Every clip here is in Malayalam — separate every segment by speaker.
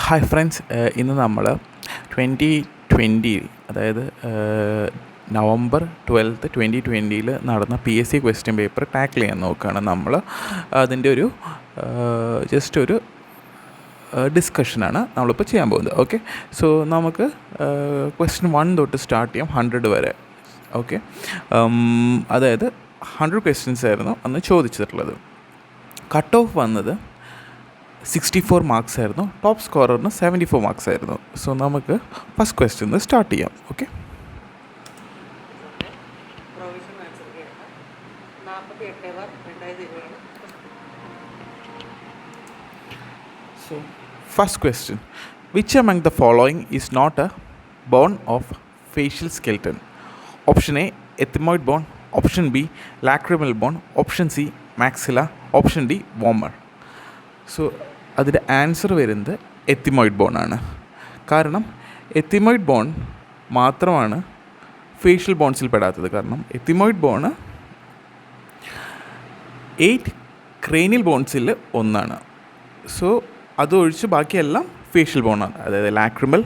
Speaker 1: ഹായ് ഫ്രണ്ട്സ്, ഇന്ന് നമ്മൾ 2020 അതായത് നവംബർ 12 2020 നടന്ന PSC ക്വസ്റ്റ്യൻ പേപ്പർ ടാക്കിൾ ചെയ്യാൻ നോക്കുകയാണ്. നമ്മൾ അതിൻ്റെ ഒരു ജസ്റ്റ് ഒരു ഡിസ്കഷനാണ് നമ്മളിപ്പോൾ ചെയ്യാൻ പോകുന്നത്. ഓക്കെ, സോ നമുക്ക് ക്വസ്റ്റ്യൻ 1 തൊട്ട് സ്റ്റാർട്ട് ചെയ്യാം 100 വരെ. ഓക്കെ, അതായത് 100 ക്വസ്റ്റ്യൻസ് ആയിരുന്നു അന്ന് ചോദിച്ചിട്ടുള്ളത്. കട്ട് ഓഫ് വന്നത് 64 മാർക്സ് ആയിരുന്നു. ടോപ്പ് സ്കോററിന് 74 മാർക്സ് ആയിരുന്നു. സോ നമുക്ക് ഫസ്റ്റ് ക്വസ്റ്റ്യൻ സ്റ്റാർട്ട് ചെയ്യാം. Okay, so first question, which among the following is not a bone of facial skeleton? Option A, ethmoid bone. Option B, lacrimal bone. Option C, maxilla. Option D, vomer. So അതിൻ്റെ ആൻസർ വരുന്നത് എത്തിമോയിഡ് ബോണാണ്. കാരണം എത്തിമോയിഡ് ബോൺ മാത്രമാണ് ഫേഷ്യൽ ബോൺസിൽ പെടാത്തത്. കാരണം എത്തിമോയിഡ് ബോണ് 8 ക്രേനിയൽ ബോൺസിൽ ഒന്നാണ്. സോ അതൊഴിച്ച് ബാക്കിയെല്ലാം ഫേഷ്യൽ ബോണാണ്, അതായത് ലാക്രിമൽ,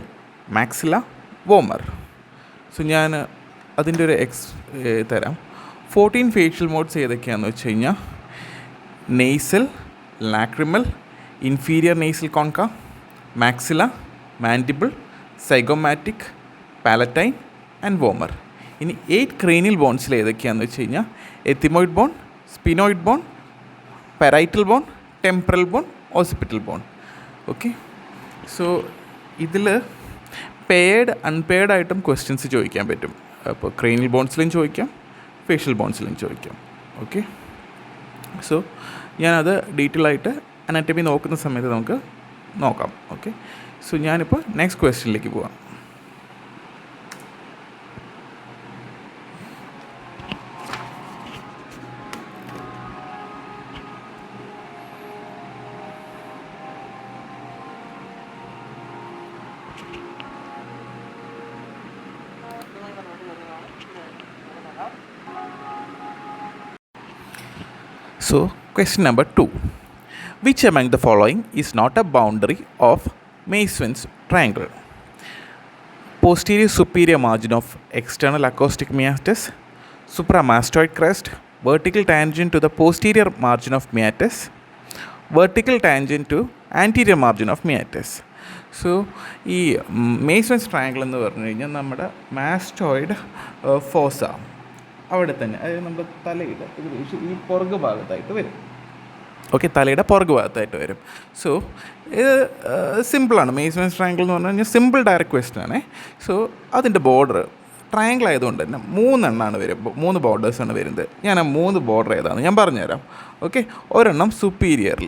Speaker 1: മാക്സില, വോമർ. സോ ഞാൻ അതിൻ്റെ ഒരു തരാം. 14 ഫേഷ്യൽ മോഡ്സ് ഏതൊക്കെയാണെന്ന് വെച്ച് കഴിഞ്ഞാൽ nasal, lacrimal, inferior nasal concha, maxilla, mandible, zygomatic, palatine and vomer. ഇനി 8 ക്രേനിയൽ ബോൺസിൽ ഏതൊക്കെയാണെന്ന് വെച്ച് കഴിഞ്ഞാൽ ethmoid bone, sphenoid bone, parietal bone, temporal bone, occipital bone. Okay, so ഇതിൽ പെയർഡ് അൺപെയർഡ് ആയിട്ടും ക്വസ്റ്റ്യൻസ് ചോദിക്കാൻ പറ്റും. അപ്പോൾ ക്രേനിയൽ ബോൺസിലും ചോദിക്കാം, ഫേഷ്യൽ ബോൺസിലും ചോദിക്കാം. ഓക്കെ, സോ ഞാനത് ഡീറ്റെയിൽ ആയിട്ട് അനാറ്റമി നോക്കുന്ന സമയത്ത് നമുക്ക് നോക്കാം. ഓക്കെ, സോ ഞാനിപ്പോൾ നെക്സ്റ്റ് ക്വസ്റ്റ്യനിലേക്ക് പോവാം. So question number 2, which among the following is not a boundary of Mason's triangle? Posterior superior margin of external acoustic meatus, supramastoid crest, vertical tangent to the posterior margin of meatus, vertical tangent to anterior margin of meatus. So ഈ മേസൺസ് ട്രയാങ്കിൾ എന്ന് പറഞ്ഞു കഴിഞ്ഞാൽ നമ്മുടെ മാസ്റ്റോയിഡ് ഫോസ അവിടെ തന്നെ, അതായത് നമ്മുടെ തലയുടെ ഏകദേശം ഈ പുറകു ഭാഗത്തായിട്ട് വരും. ഓക്കെ, തലയുടെ പുറകു ഭാഗത്തായിട്ട് വരും. സോ ഇത് സിമ്പിളാണ്. മേസൺസ് ട്രയാങ്കിൾ എന്ന് പറഞ്ഞു കഴിഞ്ഞാൽ സിമ്പിൾ ഡയറക്റ്റ് ക്വസ്റ്റ്യൻ ആണേ. സോ അതിൻ്റെ ബോർഡർ ട്രയാങ്കിൾ ആയതുകൊണ്ട് തന്നെ 3 എണ്ണമാണ് വരും, 3 ബോർഡേഴ്സാണ് വരുന്നത്. ഞാൻ ആ 3 ബോർഡർ ഏതാണെന്ന് ഞാൻ പറഞ്ഞുതരാം. ഓക്കെ, ഒരെണ്ണം സുപ്പീരിയർ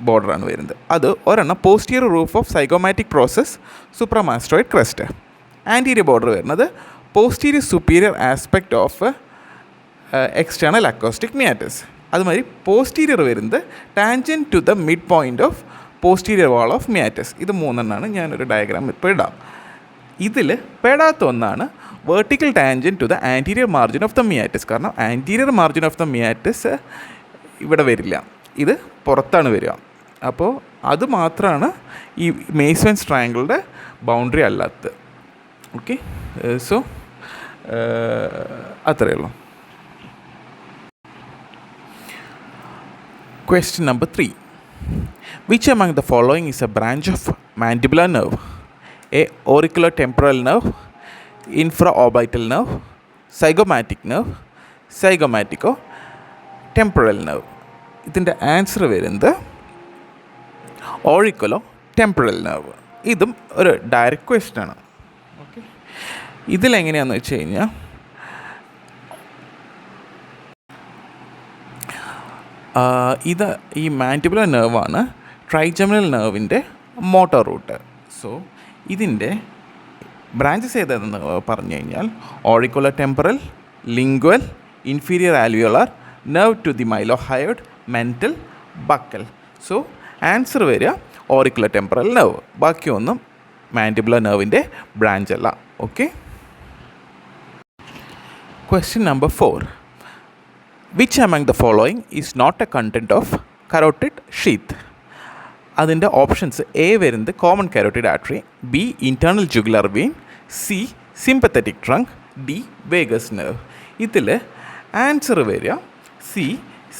Speaker 1: ബോർഡറാണ് വരുന്നത്. അത് ഒരെണ്ണം posterior roof of zygomatic process, supramastoid crest. Anterior border വരുന്നത് posterior superior aspect of external acoustic meatus. അതുമാതിരി പോസ്റ്റീരിയർ വരുന്നത് tangent to the mid point of posterior wall of meatus. ഇത് 3 എണ്ണമാണ്. ഞാനൊരു ഡയഗ്രാം ഇപ്പോൾ ഇടാം. ഇതിൽ പെടാത്ത ഒന്നാണ് vertical tangent to the anterior margin of the meatus. കാരണം anterior margin of the meatus ഇവിടെ വരില്ല, ഇത് പുറത്താണ് വരിക. അപ്പോൾ അത് മാത്രമാണ് ഈ മേസൺസ് ട്രയാങ്കിളുടെ ബൗണ്ടറി അല്ലാത്തത്. ഓക്കെ, സോ അത്രയേ ഉള്ളൂ. Question number 3, which among the following is a branch of mandibular nerve? A, auriculotemporal nerve, infraorbital nerve, zygomatic nerve, zygomatico-temporal nerve. ഇതിൻ്റെ ആൻസർ വരുന്നത് ഓറിക്കുലോ-ടെമ്പറൽ നെർവ്. ഇതും ഒരു ഡയറക്റ്റ് ക്വസ്റ്റ്യൻ ആണ്. ഓക്കെ, ഇതിലെങ്ങനെയാണെന്ന് വെച്ച് കഴിഞ്ഞാൽ ഇത് ഈ മാൻഡിബുലർ നെർവാണ് ട്രൈജമിനൽ നെർവിൻ്റെ മോട്ടോർ റൂട്ട്. സോ ഇതിൻ്റെ ബ്രാഞ്ചസ് ഏതാണെന്ന് പറഞ്ഞു കഴിഞ്ഞാൽ auricular temporal, lingual, inferior alveolar, nerve to the mylohyoid, mental, buccal. So answer വരിക ഓറിക്കുലർ ടെമ്പറൽ നെർവ്. ബാക്കിയൊന്നും മാൻഡിബുലർ നെർവിൻ്റെ ബ്രാഞ്ച് അല്ല. Okay, question number 4, which among the following is not a content of carotid sheath? അതിൻ്റെ ഓപ്ഷൻസ് എ വരുന്നത് common carotid artery, B internal jugular vein, C sympathetic trunk, D vagus nerve. ഇതിൽ ആൻസർ വരിക സി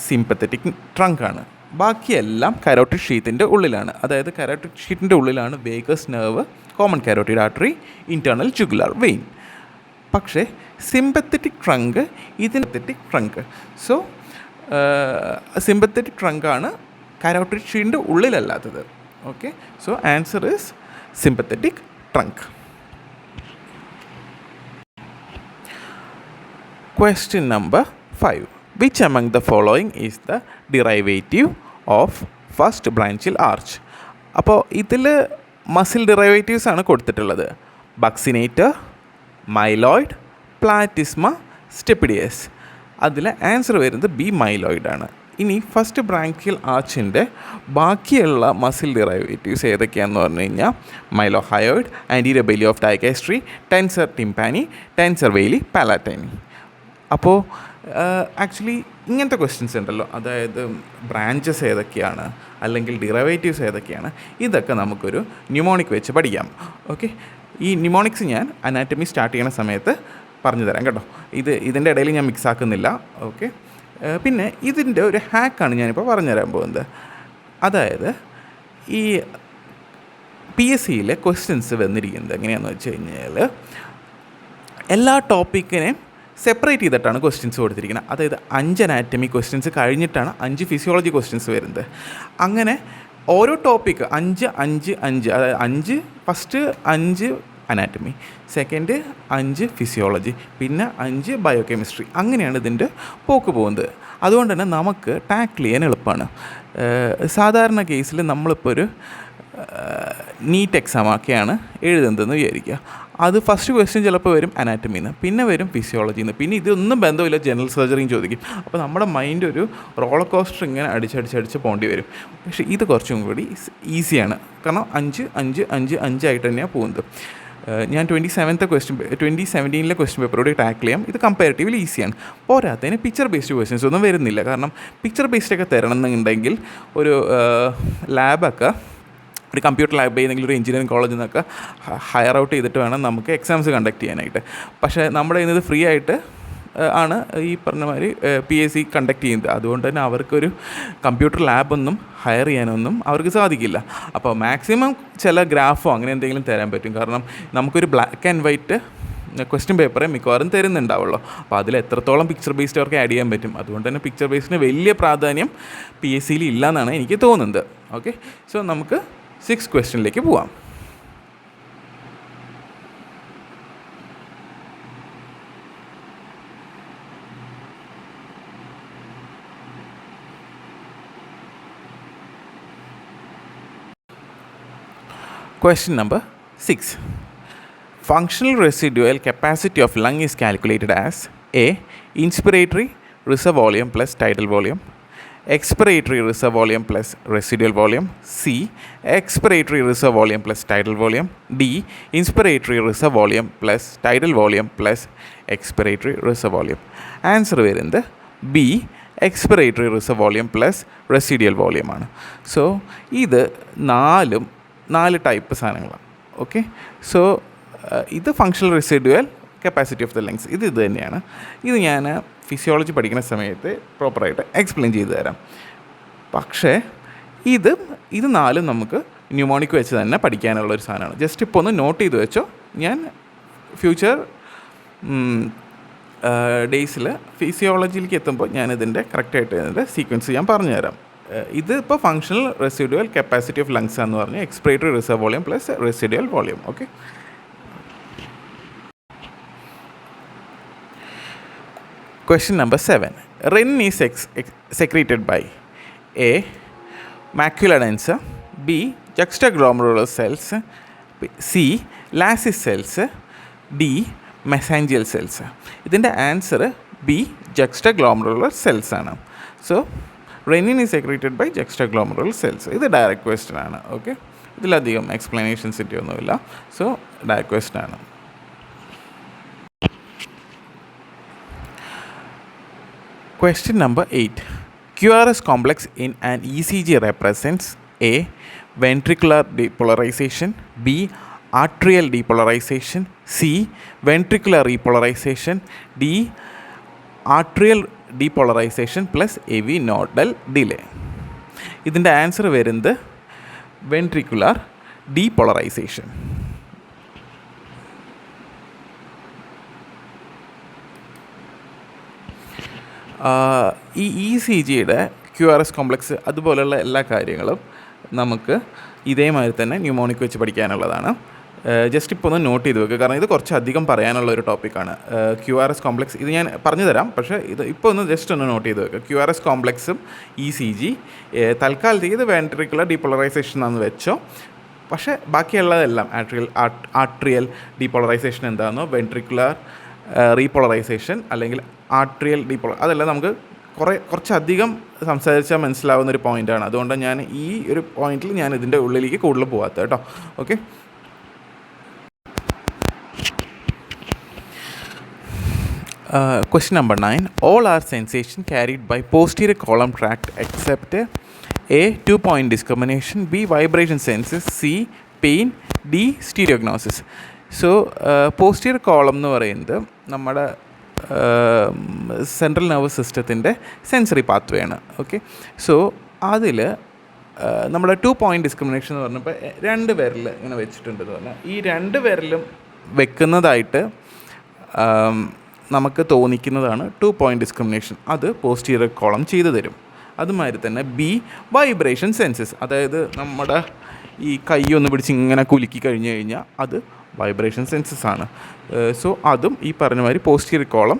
Speaker 1: സിമ്പത്തറ്റിക് ട്രങ്ക് ആണ്. ബാക്കിയെല്ലാം കരോട്ടിഡ് ഷീത്തിൻ്റെ ഉള്ളിലാണ്. അതായത് കരോട്ടിഡ് ഷീറ്റിൻ്റെ ഉള്ളിലാണ് vagus nerve, common carotid artery, internal jugular vein. പക്ഷേ സിമ്പത്തറ്റിക് ട്രങ്ക് ഇതിനത്തിക് ട്രങ്ക്. സോ സിമ്പത്തറ്റിക് ട്രങ്കാണ് കരോട്ടിഡ് ഷീറ്റിൻ്റെ ഉള്ളിലല്ലാത്തത്. Okay, so answer is sympathetic trunk. Question number 5. Which among the following is the derivative of first branchial arch? അപ്പോൾ ഇതിൽ മസിൽ ഡിറൈവേറ്റീവ്സ് ആണ് കൊടുത്തിട്ടുള്ളത്. ബക്സിനേറ്റർ, മൈലോയിഡ്, പ്ലാറ്റിസ്മ, സ്റ്റെപ്പിഡിയസ്. അതിൽ ആൻസർ വരുന്നത് ബി മൈലോയിഡ് ആണ്. ഇനി ഫസ്റ്റ് ബ്രാങ്കിയൽ ആർച്ചിൻ്റെ ബാക്കിയുള്ള മസിൽ ഡിറൈവേറ്റീവ്സ് ഏതൊക്കെയാണെന്ന് പറഞ്ഞു കഴിഞ്ഞാൽ mylohyoid, anterior belly of digastric, tensor tympani, tensor veli palatini. അപ്പോൾ ആക്ച്വലി ഇങ്ങനത്തെ ക്വസ്റ്റ്യൻസ് ഉണ്ടല്ലോ, അതായത് ബ്രാഞ്ചസ് ഏതൊക്കെയാണ് അല്ലെങ്കിൽ ഡിറൈവേറ്റീവ്സ് ഏതൊക്കെയാണ്, ഇതൊക്കെ നമുക്കൊരു ന്യൂമോണിക് വെച്ച് പഠിക്കാം. ഓക്കെ, ഈ ന്യൂമോണിക്സ് ഞാൻ അനാറ്റമി സ്റ്റാർട്ട് ചെയ്യുന്ന സമയത്ത് പറഞ്ഞു തരാം കേട്ടോ. ഇതിൻ്റെ ഇടയിൽ ഞാൻ മിക്സ് ആക്കുന്നില്ല. ഓക്കെ, പിന്നെ ഇതിൻ്റെ ഒരു ഹാക്കാണ് ഞാനിപ്പോൾ പറഞ്ഞുതരാൻ പോകുന്നത്. അതായത് ഈ PSCയിലെ ക്വസ്റ്റ്യൻസ് വന്നിരിക്കുന്നത് എങ്ങനെയാണെന്ന് വെച്ച് കഴിഞ്ഞാൽ എല്ലാ ടോപ്പിക്കിനെയും സെപ്പറേറ്റ് ചെയ്തിട്ടാണ് ക്വസ്റ്റ്യൻസ് കൊടുത്തിരിക്കുന്നത്. അതായത് 5 അനാറ്റമി ക്വസ്റ്റ്യൻസ് കഴിഞ്ഞിട്ടാണ് 5 ഫിസിയോളജി ക്വസ്റ്റ്യൻസ് വരുന്നത്. അങ്ങനെ ഓരോ ടോപ്പിക്ക് 5 5 5, അതായത് ഫസ്റ്റ് 5 അനാറ്റമി, സെക്കൻഡ് 5 ഫിസിയോളജി, പിന്നെ 5 ബയോകെമിസ്ട്രി. അങ്ങനെയാണ് ഇതിൻ്റെ പോക്ക് പോകുന്നത്. അതുകൊണ്ട് തന്നെ നമുക്ക് ടാക്കിൾ ചെയ്യാൻ എളുപ്പമാണ്. സാധാരണ കേസിൽ നമ്മളിപ്പോൾ ഒരു നീറ്റ് എക്സാമൊക്കെയാണ് എഴുതുന്നതെന്ന് വിചാരിക്കുക. അത് ഫസ്റ്റ് ക്വസ്റ്റ്യൻ ചിലപ്പോൾ വരും അനാറ്റമിന്ന്, പിന്നെ വരും ഫിസിയോളജിയിൽ നിന്ന്, പിന്നെ ഇതൊന്നും ബന്ധമില്ല ജനറൽ സർജറിയും ചോദിക്കും. അപ്പോൾ നമ്മുടെ മൈൻഡ് ഒരു റോളർ കോസ്റ്റർ ഇങ്ങനെ അടിച്ചടിച്ചടിച്ച് പോകേണ്ടി വരും. പക്ഷേ ഇത് കുറച്ചും കൂടി ഈസിയാണ്, കാരണം 5 5 5 5 ആയിട്ട് തന്നെയാണ് പോകുന്നത്. ഞാൻ 2017 ക്വസ്റ്റ്യൻ പേപ്പറോട് ടാക്കിൾ ചെയ്യാം. ഇത് കമ്പാരിറ്റീവ്ലി ഈസിയാണ്. പോരാത്തതിന് പിക്ചർ ബേസ്ഡ് ക്വസ്റ്റ്യൻസ് ഒന്നും വരുന്നില്ല. കാരണം പിക്ചർ ബേസ്ഡൊക്കെ തരണം എന്നുണ്ടെങ്കിൽ ഒരു ലാബൊക്കെ, ഒരു കമ്പ്യൂട്ടർ ലാബ് ഏതെങ്കിലും ഒരു എഞ്ചിനീയറിംഗ് കോളേജിൽ നിന്നൊക്കെ ഹയർ ഔട്ട് ചെയ്തിട്ട് വേണം നമുക്ക് എക്സാംസ് കണ്ടക്ട് ചെയ്യാനായിട്ട്. പക്ഷേ നമ്മുടെ ഇന്നത് ഫ്രീ ആയിട്ട് ആണ് ഈ പറഞ്ഞ മാതിരി PSC കണ്ടക്ട് ചെയ്യുന്നത്. അതുകൊണ്ട് തന്നെ അവർക്കൊരു കമ്പ്യൂട്ടർ ലാബൊന്നും ഹയർ ചെയ്യാനൊന്നും അവർക്ക് സാധിക്കില്ല. അപ്പോൾ മാക്സിമം ചില ഗ്രാഫോ അങ്ങനെ എന്തെങ്കിലും തരാൻ പറ്റും. കാരണം നമുക്കൊരു ബ്ലാക്ക് ആൻഡ് വൈറ്റ് ക്വസ്റ്റ്യൻ പേപ്പറെ മിക്കവാറും തരുന്നുണ്ടാവുള്ളൂ. അപ്പോൾ അതിൽ എത്രത്തോളം പിക്ചർ ബേസ്ഡ് അവർക്ക് ആഡ് ചെയ്യാൻ പറ്റും. അതുകൊണ്ട് തന്നെ പിക്ചർ ബേസ്ഡിന് വലിയ പ്രാധാന്യം PSCയിൽ ഇല്ല എന്നാണ് എനിക്ക് തോന്നുന്നത്. ഓക്കെ, സോ നമുക്ക് 6th ക്വസ്റ്റ്യനിലേക്ക് പോവാം. Question number 6. Functional residual capacity of lung is calculated as A. Inspiratory reserve volume plus tidal volume, expiratory reserve volume plus residual volume, C. Expiratory reserve volume plus tidal volume, D. Inspiratory reserve volume plus tidal volume plus expiratory reserve volume. Answer വരുന്നത് B. Expiratory reserve volume plus residual volume ആണ്. സോ ഇത് 4 ടൈപ്പ് സാധനങ്ങളാണ്. ഓക്കെ, സോ ഇത് functional residual capacity of the lungs, ഇത് തന്നെയാണ്. ഇത് ഞാൻ ഫിസിയോളജി പഠിക്കുന്ന സമയത്ത് പ്രോപ്പറായിട്ട് എക്സ്പ്ലെയിൻ ചെയ്തു തരാം. പക്ഷേ ഇത് 4 നമുക്ക് ന്യൂമോണിക് വെച്ച് തന്നെ പഠിക്കാനുള്ളൊരു സാധനമാണ്. ജസ്റ്റ് ഇപ്പോൾ ഒന്ന് നോട്ട് ചെയ്ത് വെച്ചോ. ഞാൻ ഫ്യൂച്ചർ ഡേയ്സിൽ ഫിസിയോളജിയിലേക്ക് എത്തുമ്പോൾ ഞാനിതിൻ്റെ കറക്റ്റായിട്ട് ഇതിൻ്റെ സീക്വൻസ് ഞാൻ പറഞ്ഞുതരാം. ഇത് ഇപ്പോൾ functional residual capacity of lungs എന്ന് പറഞ്ഞ് expiratory reserve volume plus residual volume. Okay, question number 7. Renin is secreted by A. Macula densa, B. Juxtaglomerular cells, C. Lassis cells, D. Mesangial cells. ഇതിൻ്റെ ആൻസർ B. Juxtaglomerular cells ആണ്. So renin is secreted by juxtaglomerular cells. ഇത് ഡയറക്റ്റ് ക്വസ്റ്റ്യൻ ആണ്. ഓക്കെ, ഇതിലധികം എക്സ്പ്ലനേഷൻസിൻ്റെ ഒന്നുമില്ല. സോ ഡയറക്റ്റ് ക്വസ്റ്റ്യൻ ആണ്. Question number 8. QRS complex in an ECG represents A. Ventricular depolarization. B. Arterial depolarization. C. Ventricular repolarization. D. Arterial depolarization plus AV nodal delay. ഇതിൻ്റെ ആൻസർ വരുന്നത് വെൻട്രിക്കുലാർ ഡീപോളറൈസേഷൻ. ഈ ECGയുടെ QRS കോംപ്ലക്സ് അതുപോലെയുള്ള എല്ലാ കാര്യങ്ങളും നമുക്ക് ഇതേമാതിരി തന്നെ ന്യൂമോണിക് വെച്ച് പഠിക്കാനുള്ളതാണ്. ജസ്റ്റ് ഇപ്പോൾ ഒന്ന് നോട്ട് ചെയ്ത് വെക്കുക, കാരണം ഇത് കുറച്ചധികം പറയാനുള്ള ഒരു ടോപ്പിക്കാണ്. QRS കോംപ്ലക്സ് ഇത് ഞാൻ പറഞ്ഞു തരാം, പക്ഷേ ഇത് ഇപ്പോൾ ഒന്ന് ജസ്റ്റ് ഒന്ന് നോട്ട് ചെയ്ത് വെക്കുക. QRS കോംപ്ലക്സും ECG തൽക്കാലത്തേക്ക് ഇത് വെൻട്രിക്കുലർ ഡീപോളറൈസേഷൻ ആണെന്ന് വെച്ചോ. പക്ഷേ ബാക്കിയുള്ളതെല്ലാം ആർട്രിയൽ ഡീപോളറൈസേഷൻ എന്താണെന്നോ, വെൻട്രിക്കുലർ റീപോളറൈസേഷൻ അല്ലെങ്കിൽ ആർട്രിയൽ അതെല്ലാം നമുക്ക് കുറച്ചധികം സംസാരിച്ചാൽ മനസ്സിലാവുന്നൊരു പോയിൻ്റാണ്. അതുകൊണ്ട് ഞാൻ ഈ ഒരു പോയിന്റിൽ ഞാൻ ഇതിൻ്റെ ഉള്ളിലേക്ക് കൂടുതൽ പോകാത്ത കേട്ടോ. Okay, question number 9. All are sensation carried by posterior column tract except A. 2-point discrimination, B. vibration senses, C. pain, D. stereognosis. So posterior column എന്ന് പറയുന്നത് നമ്മുടെ സെൻട്രൽ നെർവസ് സിസ്റ്റത്തിൻ്റെ സെൻസറി പാത്വേ ആണ്. ഓക്കെ, സോ അതിൽ നമ്മുടെ 2-point ഡിസ്ക്രിമിനേഷൻ എന്ന് പറഞ്ഞപ്പോൾ 2 വിരൽ ഇങ്ങനെ വെച്ചിട്ടുണ്ടെന്ന് പറഞ്ഞാൽ ഈ 2 വിരലും വെക്കുന്നതായിട്ട് നമുക്ക് തോന്നിക്കുന്നതാണ് 2-point ഡിസ്ക്രിമിനേഷൻ. അത് പോസ്റ്റീരിയർ കോളം ചെയ്തു തരും. അതുമാതിരി തന്നെ B. വൈബ്രേഷൻ സെൻസസ്, അതായത് നമ്മുടെ ഈ കൈ ഒന്ന് പിടിച്ച് ഇങ്ങനെ കുലുക്കി കഴിഞ്ഞ് കഴിഞ്ഞാൽ അത് വൈബ്രേഷൻ സെൻസസ് ആണ്. സോ അതും ഈ പറഞ്ഞ മാതിരി പോസ്റ്റീരിയർ കോളം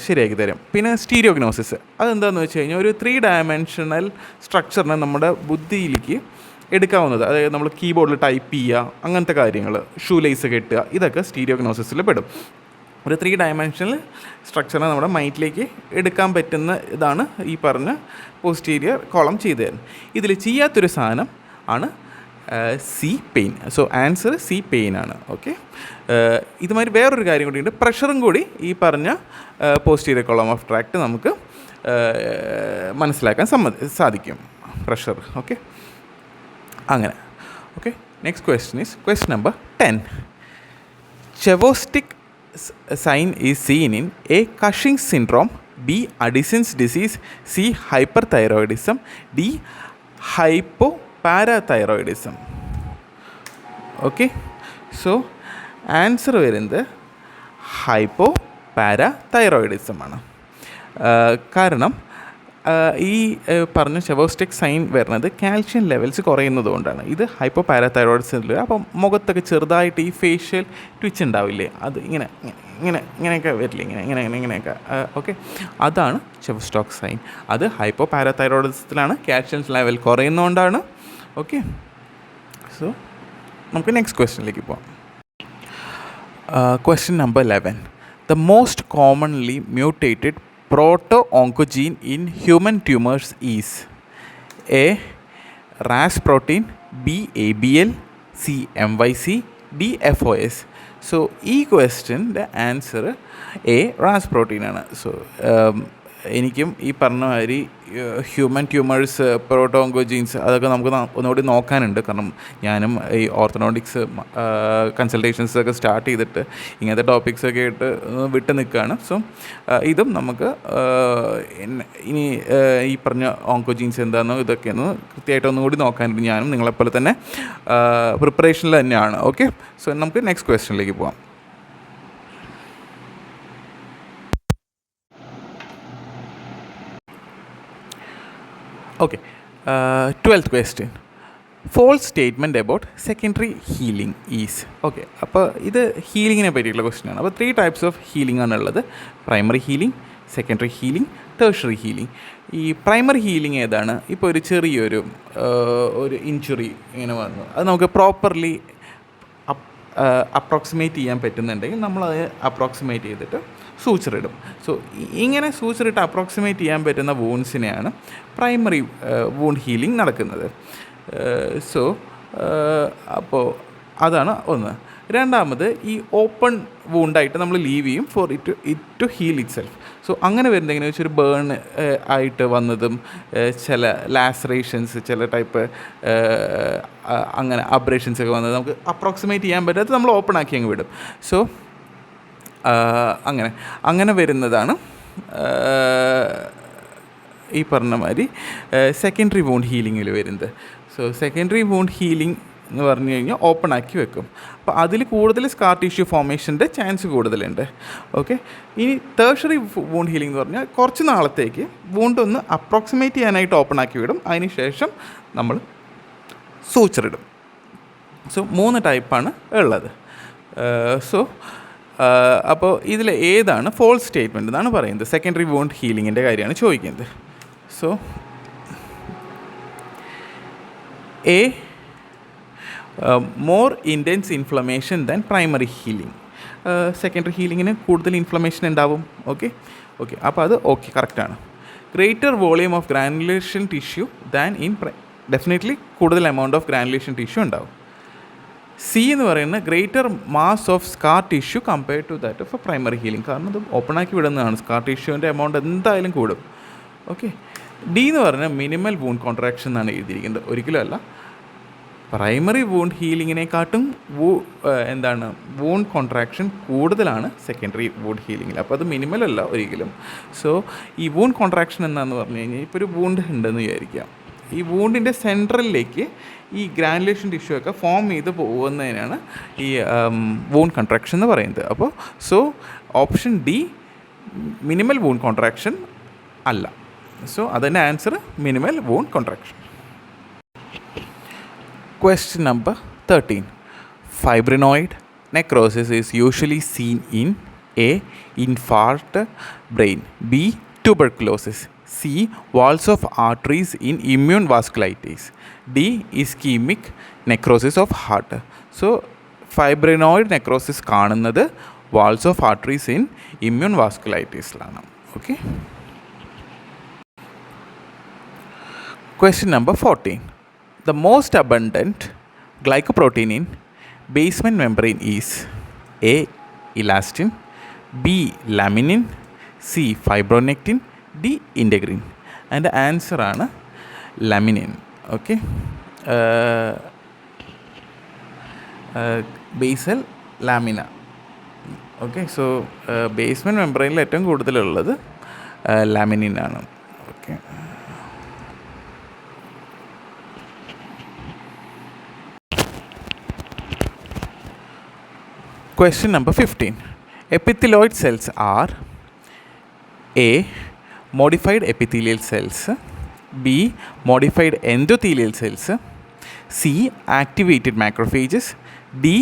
Speaker 1: ശരിയാക്കി തരും. പിന്നെ സ്റ്റീരിയോഗ്നോസിസ് അതെന്താണെന്ന് വെച്ച് കഴിഞ്ഞാൽ ഒരു 3 ഡയമെൻഷണൽ സ്ട്രക്ചറിനെ നമ്മുടെ ബുദ്ധിയിലേക്ക് എടുക്കാവുന്നത്, അതായത് നമ്മൾ കീബോർഡിൽ ടൈപ്പ് ചെയ്യുക, അങ്ങനത്തെ കാര്യങ്ങൾ, ഷൂ ലേസ് കെട്ടുക, ഇതൊക്കെ സ്റ്റീരിയോഗ്നോസിസിൽ പെടും. ഒരു 3 ഡയമെൻഷണൽ സ്ട്രക്ചറിനെ നമ്മുടെ മൈൻഡിലേക്ക് എടുക്കാൻ പറ്റുന്ന ഇതാണ് ഈ പറഞ്ഞ പോസ്റ്റീരിയർ കോളം ചെയ്തു തരുന്നത്. ഇതിൽ ചെയ്യാത്തൊരു സാധനം ആണ് C pain. So answer C pain ആണ്. ഓക്കെ, ഇതുമാതിരി വേറൊരു കാര്യം കൂടിയുണ്ട്, പ്രഷറും കൂടി ഈ പറഞ്ഞ പോസ്റ്റീരിയർ കോളം ഓഫ് ട്രാക്ട് നമുക്ക് മനസ്സിലാക്കാൻ സാധിക്കും, പ്രഷർ. ഓക്കെ, അങ്ങനെ. Okay, next question is question number 10. ചെവോസ്റ്റിക് sign is seen in A. Cushing's syndrome, B. Addison's disease, C. hyperthyroidism, D. hypoparathyroidism. Okay, so answer വരുന്നത് hypoparathyroidism ആണ്. കാരണം ഈ പറഞ്ഞ ചെവോസ്റ്റിക് സൈൻ വരുന്നത് കാൽഷ്യം ലെവൽസ് കുറയുന്നതുകൊണ്ടാണ്. ഇത് ഹൈപ്പോ പാരാതൈറോയിഡിസത്തിൽ അപ്പം മുഖത്തൊക്കെ ചെറുതായിട്ട് ഈ ഫേഷ്യൽ ട്വിച്ച് ഉണ്ടാവില്ലേ, അത് ഇങ്ങനെയൊക്കെ വരില്ലേ, ഇങ്ങനെയൊക്കെ. ഓക്കെ, അതാണ് ചെവോസ്റ്റിക് സൈൻ. അത് ഹൈപ്പോ പാരാതൈറോയിഡിസത്തിലാണ്, കാൽഷ്യം ലെവൽ കുറയുന്നതുകൊണ്ടാണ്. ഓക്കെ, സോ നമുക്ക് നെക്സ്റ്റ് ക്വസ്റ്റ്യനിലേക്ക് പോകാം. Question number 11. The most commonly mutated proto-oncogene in human tumors is A. RAS protein, B. ABL, C. MYC, D. FOS. So ഈ ക്വസ്റ്റ്യൻ്റെ ആൻസർ A. RAS protein ആണ്. സോ എനിക്കും ഈ പറഞ്ഞ മാതിരി ഹ്യൂമൻ ട്യൂമേഴ്സ്, പ്രോട്ടോ-ഓങ്കോജീൻസ് അതൊക്കെ നമുക്ക് ഒന്നുകൂടി നോക്കാനുണ്ട്. കാരണം ഞാനും ഈ ഓർത്തഡോണ്ടിക്സ് കൺസൾട്ടേഷൻസൊക്കെ സ്റ്റാർട്ട് ചെയ്തിട്ട് ഇങ്ങനത്തെ ടോപ്പിക്സൊക്കെ ആയിട്ട് വിട്ട് നിൽക്കുകയാണ്. സോ ഇതും നമുക്ക് ഇനി ഈ പറഞ്ഞ ഓങ്കോജീൻസ് എന്താണെന്നോ ഇതൊക്കെയൊന്ന് കൃത്യമായിട്ട് ഒന്നുകൂടി നോക്കാനുണ്ട്. ഞാനും നിങ്ങളെപ്പോലെ തന്നെ പ്രിപ്പറേഷനിൽ തന്നെയാണ്. ഓക്കെ, സോ നമുക്ക് നെക്സ്റ്റ് ക്വസ്റ്റ്യനിലേക്ക് പോകാം. Okay, 12th question. False statement about secondary healing is. Okay, അപ്പോൾ ഇത് ഹീലിങ്ങിനെ പറ്റിയിട്ടുള്ള ക്വസ്റ്റ്യൻ ആണ്. അപ്പോൾ 3 types ഓഫ് ഹീലിംഗ് ആണുള്ളത്: primary healing, secondary healing, tertiary healing. ഈ പ്രൈമറി ഹീലിംഗ് ഏതാണ്? ഇപ്പോൾ ഒരു ചെറിയൊരു ഇഞ്ചുറി ഇങ്ങനെ വന്നു, അത് നമുക്ക് പ്രോപ്പർലി അപ്രോക്സിമേറ്റ് ചെയ്യാൻ പറ്റുന്നുണ്ടെങ്കിൽ നമ്മളത് അപ്രോക്സിമേറ്റ് ചെയ്തിട്ട് സൂച്ചറിടും. സോ ഇങ്ങനെ സൂച്ചറിട്ട് അപ്രോക്സിമേറ്റ് ചെയ്യാൻ പറ്റുന്ന വൂൺസിനെയാണ് പ്രൈമറി വൂണ്ട് ഹീലിംഗ് നടക്കുന്നത്. സോ അപ്പോൾ അതാണ് ഒന്ന്. രണ്ടാമത് ഈ ഓപ്പൺ വൂണ്ടായിട്ട് നമ്മൾ ലീവ് ചെയ്യും for it to heal itself. So അങ്ങനെ വരുന്നത് എങ്ങനെയാണെന്ന് വെച്ചാൽ ഒരു ബേൺ ആയിട്ട് വന്നതും ചില ലാസറേഷൻസ്, ചില ടൈപ്പ് അങ്ങനെ അബ്രേഷൻസ് ഒക്കെ വന്നത് നമുക്ക് അപ്രോക്സിമേറ്റ് ചെയ്യാൻ പറ്റാത്ത നമ്മൾ ഓപ്പൺ ആക്കി അങ്ങ് വിടും. സോ അങ്ങനെ വരുന്നതാണ് ഈ പറഞ്ഞ മാതിരി സെക്കൻഡറി വൂണ്ട് ഹീലിങ്ങിൽ വരുന്നത്. സോ സെക്കൻഡറി വൂണ്ട് ഹീലിംഗ് എന്ന് പറഞ്ഞു കഴിഞ്ഞാൽ ഓപ്പൺ ആക്കി വെക്കും. അപ്പോൾ അതിൽ കൂടുതൽ സ്കാർ ടിഷ്യൂ ഫോർമേഷൻ്റെ ചാൻസ് കൂടുതലുണ്ട്. ഓക്കെ, ഇനി ടേർഷറി വൂണ്ട് ഹീലിംഗ് എന്ന് പറഞ്ഞാൽ കുറച്ച് നാളത്തേക്ക് വൂണ്ട് ഒന്ന് അപ്രോക്സിമേറ്റ് ചെയ്യാനായിട്ട് ഓപ്പൺ ആക്കി വിടും. അതിന് ശേഷം നമ്മൾ സൂച്ചറിടും. സോ 3 ടൈപ്പാണ് ഉള്ളത്. സോ അപ്പോൾ ഇതിൽ ഏതാണ് ഫോൾസ് സ്റ്റേറ്റ്മെൻറ്റ് എന്നാണ് പറയുന്നത്. സെക്കൻഡറി വൂണ്ട് ഹീലിങ്ങിൻ്റെ കാര്യമാണ് ചോദിക്കുന്നത്. So a more intense inflammation than primary healing. Secondary ഹീലിങ്ങിന് കൂടുതൽ ഇൻഫ്ലമേഷൻ ഉണ്ടാവും. ഓക്കെ, അപ്പോൾ അത് കറക്റ്റാണ്. Greater volume of granulation tissue than in definitely കൂടുതൽ എമൗണ്ട് ഓഫ് ഗ്രാനുലേഷൻ ടിഷ്യൂ ഉണ്ടാവും. സി എന്ന് പറയുന്നത് greater mass of scar tissue compared to that of primary healing. കാരണം അത് ഓപ്പൺ ആക്കി വിടുന്നതാണ്, സ്കാർ ടിഷ്യൂവിൻ്റെ എമൗണ്ട് എന്തായാലും കൂടും. ഓക്കെ, ഡി എന്ന് പറഞ്ഞാൽ മിനിമൽ വൂണ്ട് കോൺട്രാക്ഷൻ എന്നാണ് എഴുതിയിരിക്കുന്നത്. ഒരിക്കലും അല്ല, പ്രൈമറി വൂണ്ട് ഹീലിങ്ങിനെക്കാട്ടും വൂണ്ട് കോൺട്രാക്ഷൻ കൂടുതലാണ് സെക്കൻഡറി വൂണ്ട് ഹീലിങ്ങിൽ. അപ്പോൾ അത് മിനിമൽ അല്ല ഒരിക്കലും. സോ ഈ വൂണ്ട് കോൺട്രാക്ഷൻ എന്താണെന്ന് പറഞ്ഞു കഴിഞ്ഞാൽ ഇപ്പോൾ ഒരു വൂണ്ട് ഉണ്ടെന്ന് വിചാരിക്കാം. ഈ വൂണ്ടിൻ്റെ സെൻട്രലിലേക്ക് ഈ ഗ്രാനുലേഷൻ ടിഷ്യൂ ഒക്കെ ഫോം ചെയ്ത് പോകുന്നതിനാണ് ഈ വൂണ്ട് കോൺട്രാക്ഷൻ എന്ന് പറയുന്നത്. അപ്പോൾ so option D minimal wound contraction അല്ല. സോ അതിൻ്റെ answer minimal wound contraction. Question number 13. Fibrinoid necrosis is usually seen in A. infarct brain, B. tuberculosis, C. walls of arteries in immune vasculitis, D. ischemic necrosis of heart. So fibrinoid necrosis കാണുന്നത് walls of arteries in immune vasculitis ലാണ്. Okay. Question number 14. The most abundant glycoprotein in basement membrane is A. elastin, B. laminin, C. fibronectin, D. integrin. And the answer ആണ് laminin. Okay. Basal lamina. Okay. So basement membrane ഏറ്റവും കൂടുതലുള്ളത് laminin ആണ്. Okay. Question number 15. Epithelioid cells are A. modified epithelial cells, B. modified endothelial cells, C. activated macrophages, D.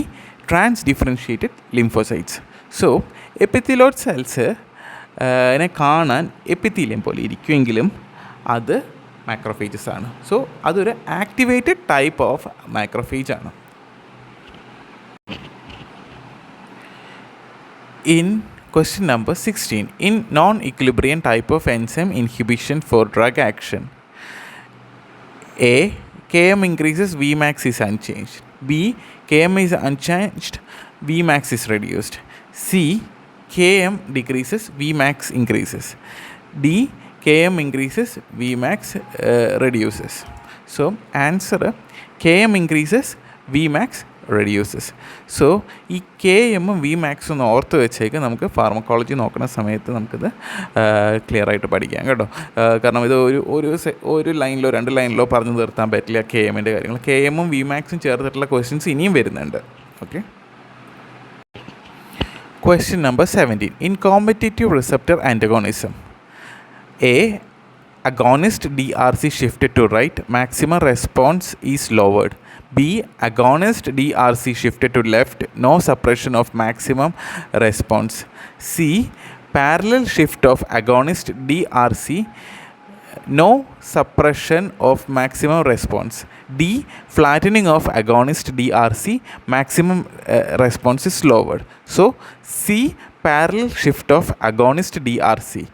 Speaker 1: transdifferentiated lymphocytes. So epithelioid cells നെ കാണാൻ എപ്പിത്തീലിയം പോലെ ഇരിക്കുമെങ്കിലും അത് മാക്രോഫേജസ് ആണ്. സോ അതൊരു ആക്ടിവേറ്റഡ് ടൈപ്പ് ഓഫ് മാക്രോഫേജ് ആണ്. In question number 16, in non-equilibrium type of enzyme inhibition for drug action, A. Km increases, Vmax is unchanged, B. Km is unchanged, Vmax is reduced, C. Km decreases, Vmax increases, D. Km increases, Vmax reduces. So answer Km increases, Vmax reduces. So ഈ കെ എമ്മും വി മാക്സും ഒന്ന് ഓർത്ത് വെച്ചേക്ക് നമുക്ക് ഫാർമക്കോളജി നോക്കുന്ന സമയത്ത് നമുക്കിത് ക്ലിയർ ആയിട്ട് പഠിക്കാം കേട്ടോ. കാരണം ഇത് ഒരു ലൈനിലോ 2 ലൈനിലോ പറഞ്ഞു തീർത്താൻ പറ്റില്ല കെ എമ്മിൻ്റെ കാര്യങ്ങൾ. കെ എമ്മും വി മാക്സും ചേർത്തിട്ടുള്ള ക്വസ്റ്റ്യൻസ് ഇനിയും വരുന്നുണ്ട്. Okay. Question number 17. In competitive receptor antagonism, A. agonist DRC shifted to right, maximum response is lowered. B. agonist DRC shifted to left, no suppression of maximum response. C. parallel shift of agonist DRC, no suppression of maximum response. D. flattening of agonist DRC, maximum response is lowered. So C. parallel shift of agonist DRC,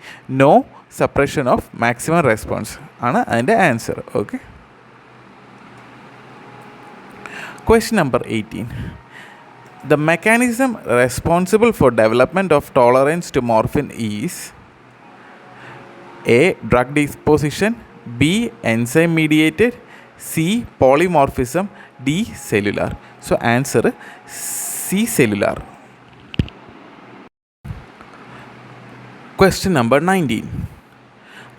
Speaker 1: no suppression of maximum response ആണ് അതിൻ്റെ answer. Okay. Question number 18. The mechanism responsible for development of tolerance to morphine is A. Drug disposition, B. Enzyme mediated, C. Polymorphism, D. Cellular. So answer C. Cellular. Question number 19.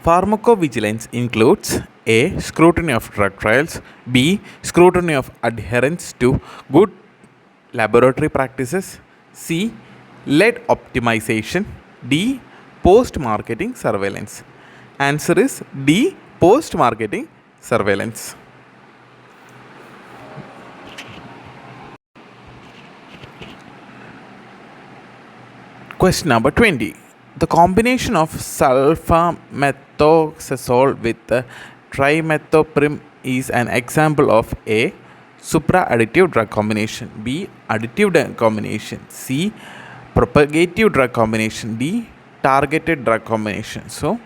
Speaker 1: Pharmacovigilance includes A. Scrutiny of drug trials, B. Scrutiny of adherence to good laboratory practices, C. Lead optimization, D. Post-marketing surveillance. Answer is D. Post-marketing surveillance. Question number 20. The combination of sulfamethoxazole with trimethoprim is an example of A. Supra-additive drug combination, B. Additive drug combination, C. Propagative drug combination, D. Targeted drug combination. So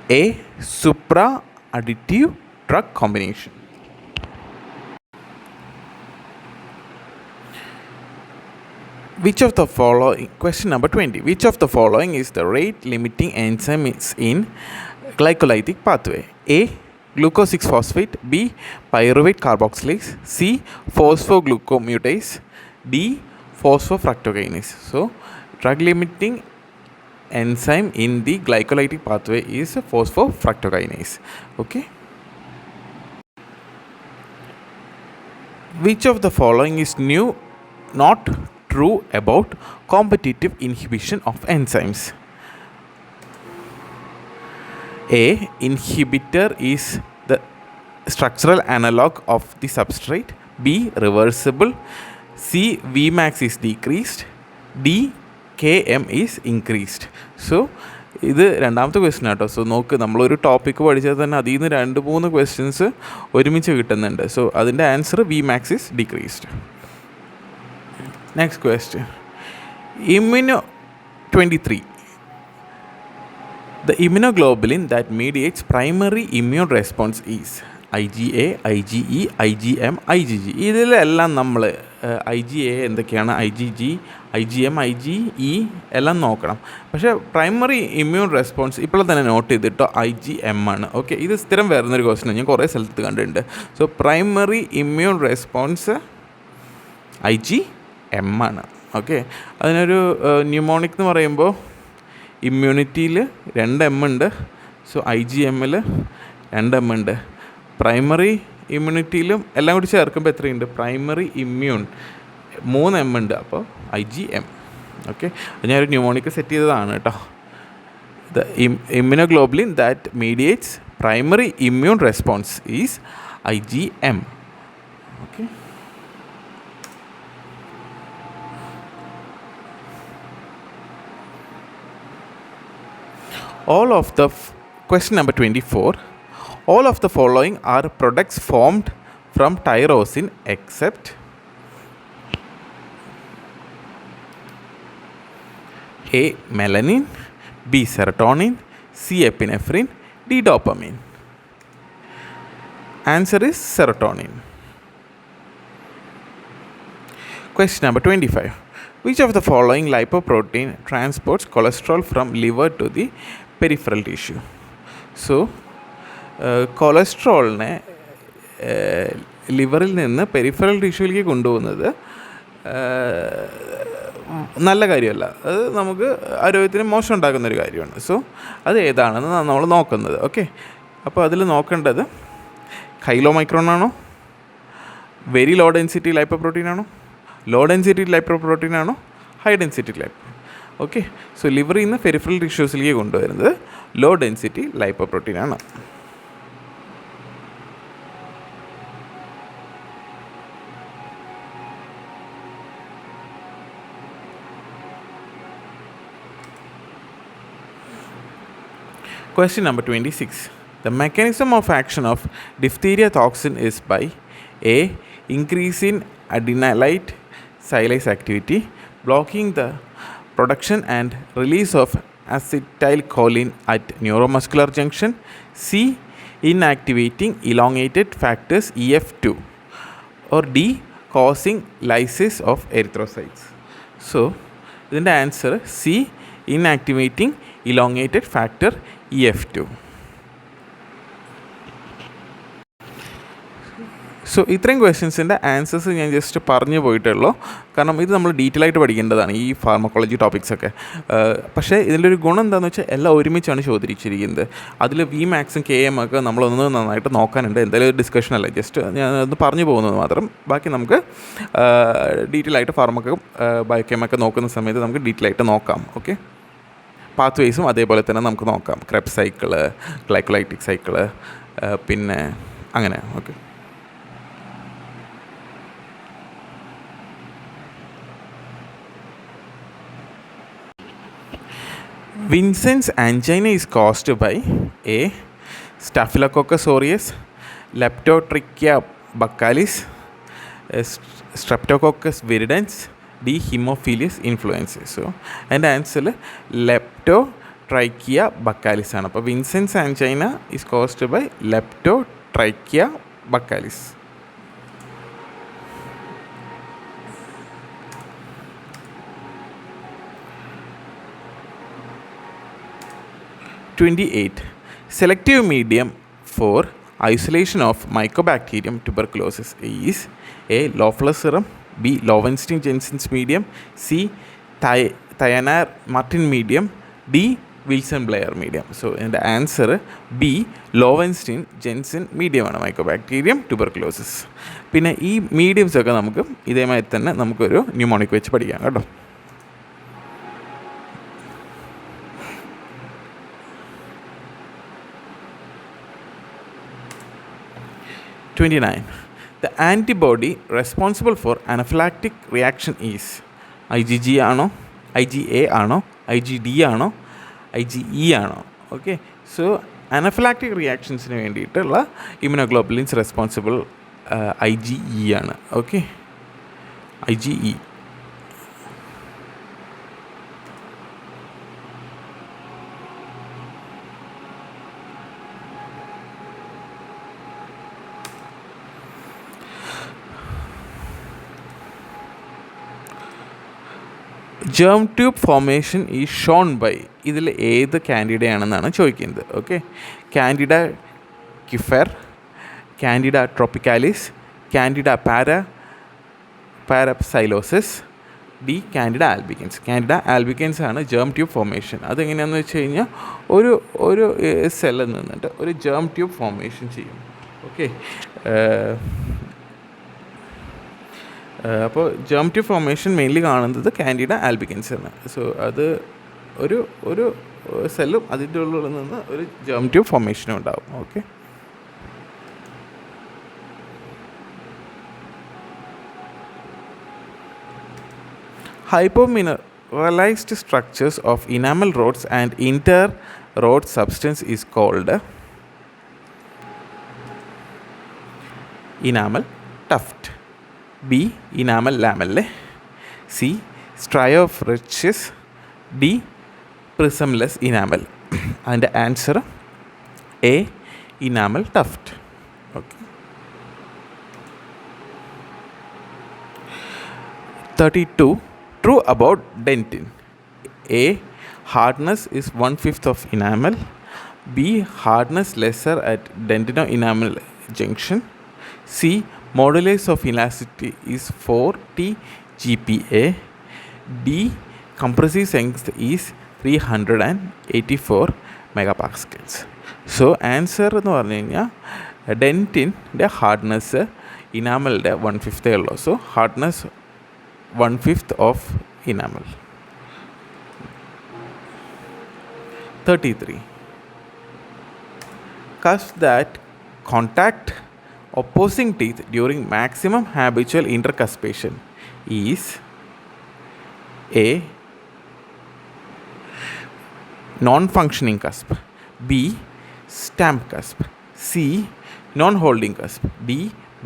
Speaker 1: A. Supra-additive drug combination. Which of the following, question number 20, which of the following is the rate limiting enzyme in glycolytic pathway? A. Glucose 6-phosphate, B. Pyruvate carboxylase, C. Phosphoglucomutase, D. Phosphofructokinase. So drug limiting enzyme in the glycolytic pathway is phosphofructokinase. Okay. Which of the following is not true about competitive inhibition of enzymes? A. Inhibitor is the structural analog of the substrate. B. Reversible. C. Vmax is decreased. D. Km is increased. So ഇത് രണ്ടാമത്തെ ക്വസ്റ്റ്യൻ ആട്ടോ. സോ നോക്ക്, നമ്മളൊരു ടോപ്പിക്ക് പഠിച്ചാൽ തന്നെ അതിൽ നിന്ന് 2-3 ക്വസ്റ്റ്യൻസ് ഒരുമിച്ച് കിട്ടുന്നുണ്ട്. സോ അതിൻ്റെ answer Vmax is decreased. Next question. Immuno 23. The immunoglobulin that mediates primary immune response is IgA, IgE, IgM, IgG. ഇതിലെല്ലാം നമ്മൾ IgA എന്തൊക്കെയാണ്, IgG, IgM, IgE എല്ലാം നോക്കണം. പക്ഷേ പ്രൈമറി ഇമ്മ്യൂൺ റെസ്പോൺസ് ഇപ്പോൾ തന്നെ നോട്ട് ചെയ്തിട്ടോ IgM ആണ്. ഓക്കെ, ഇത് സ്ഥിരം വരുന്നൊരു ക്വസ്റ്റ്യൻ ഞാൻ കുറേ സ്ഥലത്ത് കണ്ടിട്ടുണ്ട്. So primary immune response IgM ആണ്. ഓക്കെ, അതിനൊരു ന്യൂമോണിക് എന്ന് പറയുമ്പോൾ ഇമ്മ്യൂണിറ്റിയിൽ 2 M ഉണ്ട്. സോ IgMൽ 2 M ഉണ്ട്. പ്രൈമറി ഇമ്മ്യൂണിറ്റിയിലും എല്ലാം കൂടി ചേർക്കുമ്പോൾ എത്രയുണ്ട്? പ്രൈമറി ഇമ്മ്യൂൺ 3 M ഉണ്ട്. അപ്പോൾ IgM. ഓക്കെ, അത് ഞാനൊരു ന്യൂമോണിക്ക് സെറ്റ് ചെയ്തതാണ് കേട്ടോ. The immunoglobulin that mediates primary immune response is IgM. Okay, question number 24. All of the following are products formed from tyrosine except A. Melanin, B. Serotonin, C. Epinephrine, D. Dopamine. Answer is serotonin. Question number 25. Which of the following lipoprotein transports cholesterol from liver to the peripheral tissue? So കൊളസ്ട്രോളിനെ ലിവറിൽ നിന്ന് പെരിഫറൽ ടിഷ്യൂവിലേക്ക് കൊണ്ടുപോകുന്നത് നല്ല കാര്യമല്ല. അത് നമുക്ക് ആരോഗ്യത്തിന് മോശം ഉണ്ടാക്കുന്നൊരു കാര്യമാണ്. സോ അത് ഏതാണെന്ന് നമ്മൾ നോക്കുന്നത്. ഓക്കെ, അപ്പോൾ അതിൽ നോക്കേണ്ടത് കൈലോമൈക്രോൺ ആണോ, വെരി ലോ ഡെൻസിറ്റി ലൈപ്പോപ്രോട്ടീൻ ആണോ, ലോ ഡെൻസിറ്റി ലൈപ്പോപ്രോട്ടീൻ ആണോ, high density lipo. Okay, so ലിവറിൽ നിന്ന് പെരിഫറൽ ടിഷ്യൂസിലേക്ക് കൊണ്ടുവരുന്നത് ലോ ഡെൻസിറ്റി ലൈപ്പോപ്രോട്ടീൻ ആണ്. Question number 26. The mechanism of action of diphtheria toxin is by A. Increase in adenylate sialase activity, blocking the production and release of acetylcholine at neuromuscular junction. C. Inactivating elongated factors EF2. Or D. causing lysis of erythrocytes. So ഇതിൻ്റെ answer C, inactivating elongated factor EF2. So ഇത്രയും ക്വസ്റ്റ്യൻസിൻ്റെ ആൻസേഴ്സ് ഞാൻ ജസ്റ്റ് പറഞ്ഞു പോയിട്ടുള്ളൂ. കാരണം ഇത് നമ്മൾ ഡീറ്റെയിൽ ആയിട്ട് പഠിക്കേണ്ടതാണ് ഈ ഫാർമക്കോളജി ടോപ്പിക്സൊക്കെ. പക്ഷേ ഇതിൻ്റെ ഒരു ഗുണം എന്താണെന്ന് വെച്ചാൽ എല്ലാം ഒരുമിച്ചാണ് ചോദിച്ചിരിക്കുന്നത്. അതിൽ Vmaxും KM ഒക്കെ നമ്മളൊന്ന് നന്നായിട്ട് നോക്കാനുണ്ട്. എന്തായാലും ഒരു ഡിസ്കഷൻ അല്ല, ജസ്റ്റ് ഞാൻ ഒന്ന് പറഞ്ഞു പോകുന്നത് മാത്രം. ബാക്കി നമുക്ക് ഡീറ്റെയിൽ ആയിട്ട് ഫാർമക്കും ബയോകെമൊക്കെ നോക്കുന്ന സമയത്ത് നമുക്ക് ഡീറ്റെയിൽ ആയിട്ട് നോക്കാം. ഓക്കെ, പാത്ത് വേസും അതേപോലെ തന്നെ നമുക്ക് നോക്കാം. ക്രെബ്സ് സൈക്കിള്, ഗ്ലൈക്കോലൈറ്റിക് സൈക്കിള്, പിന്നെ അങ്ങനെ. Okay, Vincent's angina is caused by A. Staphylococcus aureus, Leptotrichia bacchalis, Streptococcus viridans, D. Haemophilus influenzae. So and answer Leptotrichia bacchalis ആണ്. അപ്പോൾ Vincent's angina is caused by Leptotrichia bacchalis. Selective medium for isolation of Mycobacterium tuberculosis is A. Loeffler serum, B. Lowenstein-Jensen's medium, C. Thayer-Martin medium, D. Wilson-Blair medium. So the answer B. Lowenstein-Jensen medium ആണ് Mycobacterium tuberculosis. പിന്നെ ഈ മീഡിയംസ് ഒക്കെ നമുക്ക് ഇതേമാതിരി തന്നെ നമുക്കൊരു ന്യൂമോണിക് വെച്ച് പഠിക്കാം കേട്ടോ. 29. The antibody responsible for anaphylactic reaction is IgG ആണോ, IgA ആണോ, IgD ആണോ, IgE ആണോ? ഓക്കെ, സോ അനഫിലാക്റ്റിക് റിയാക്ഷൻസിന് വേണ്ടിയിട്ടുള്ള ഇമ്യൂണോഗ്ലോബുലിൻസ് റെസ്പോൺസിബിൾ IgE ആണ്. Okay, IgE. Germ tube formation is shown by, ഇതിൽ ഏത് കാൻഡിഡ ആണെന്നാണ് ചോദിക്കുന്നത്. Okay, Candida kefyr, Candida tropicalis, Candida parapsilosis, D Candida albicans. Candida albicans ആണ് ജേം ട്യൂബ് ഫോർമേഷൻ. അതെങ്ങനെയാണെന്ന് വെച്ച് കഴിഞ്ഞാൽ ഒരു സെല്ലിൽ നിന്നിട്ട് ഒരു ജേം ട്യൂബ് ഫോർമേഷൻ ചെയ്യും. ഓക്കെ, അപ്പോൾ ജേം ട്യൂബ് ഫോർമേഷൻ മെയിൻലി കാണുന്നത് കാൻഡിഡ ആൽബിക്കൻസ് ആണ്. സോ അത് ഒരു സെല്ലും അതിൻ്റെ ഉള്ളിൽ നിന്ന് ഒരു ജേം ട്യൂബ് ഫോർമേഷനും ഉണ്ടാവും. Okay, hypomineralized structures of enamel rods and inter-rod substance is called enamel tuft, B. enamel lamellae, C. striophrygis, D. prismless enamel. And the answer A. enamel tuft. Okay. 32. True about dentin. A. hardness is 1/5 of enamel, B. hardness lesser at dentino-enamel junction, C. modulus of elasticity is 40 GPa, D. compressive strength is 384 megapascals. So answer എന്ന് പറഞ്ഞു കഴിഞ്ഞാൽ ഡെൻറ്റിൻ്റെ ഹാർഡ്നെസ് ഇനാമലിൻ്റെ 1/5 ഉള്ളൂ. So hardness 1/5 of enamel. 33. Cusps that contact opposing teeth during maximum habitual intercuspation is A. non-functioning cusp, B. stamp cusp, C. non-holding cusp, D.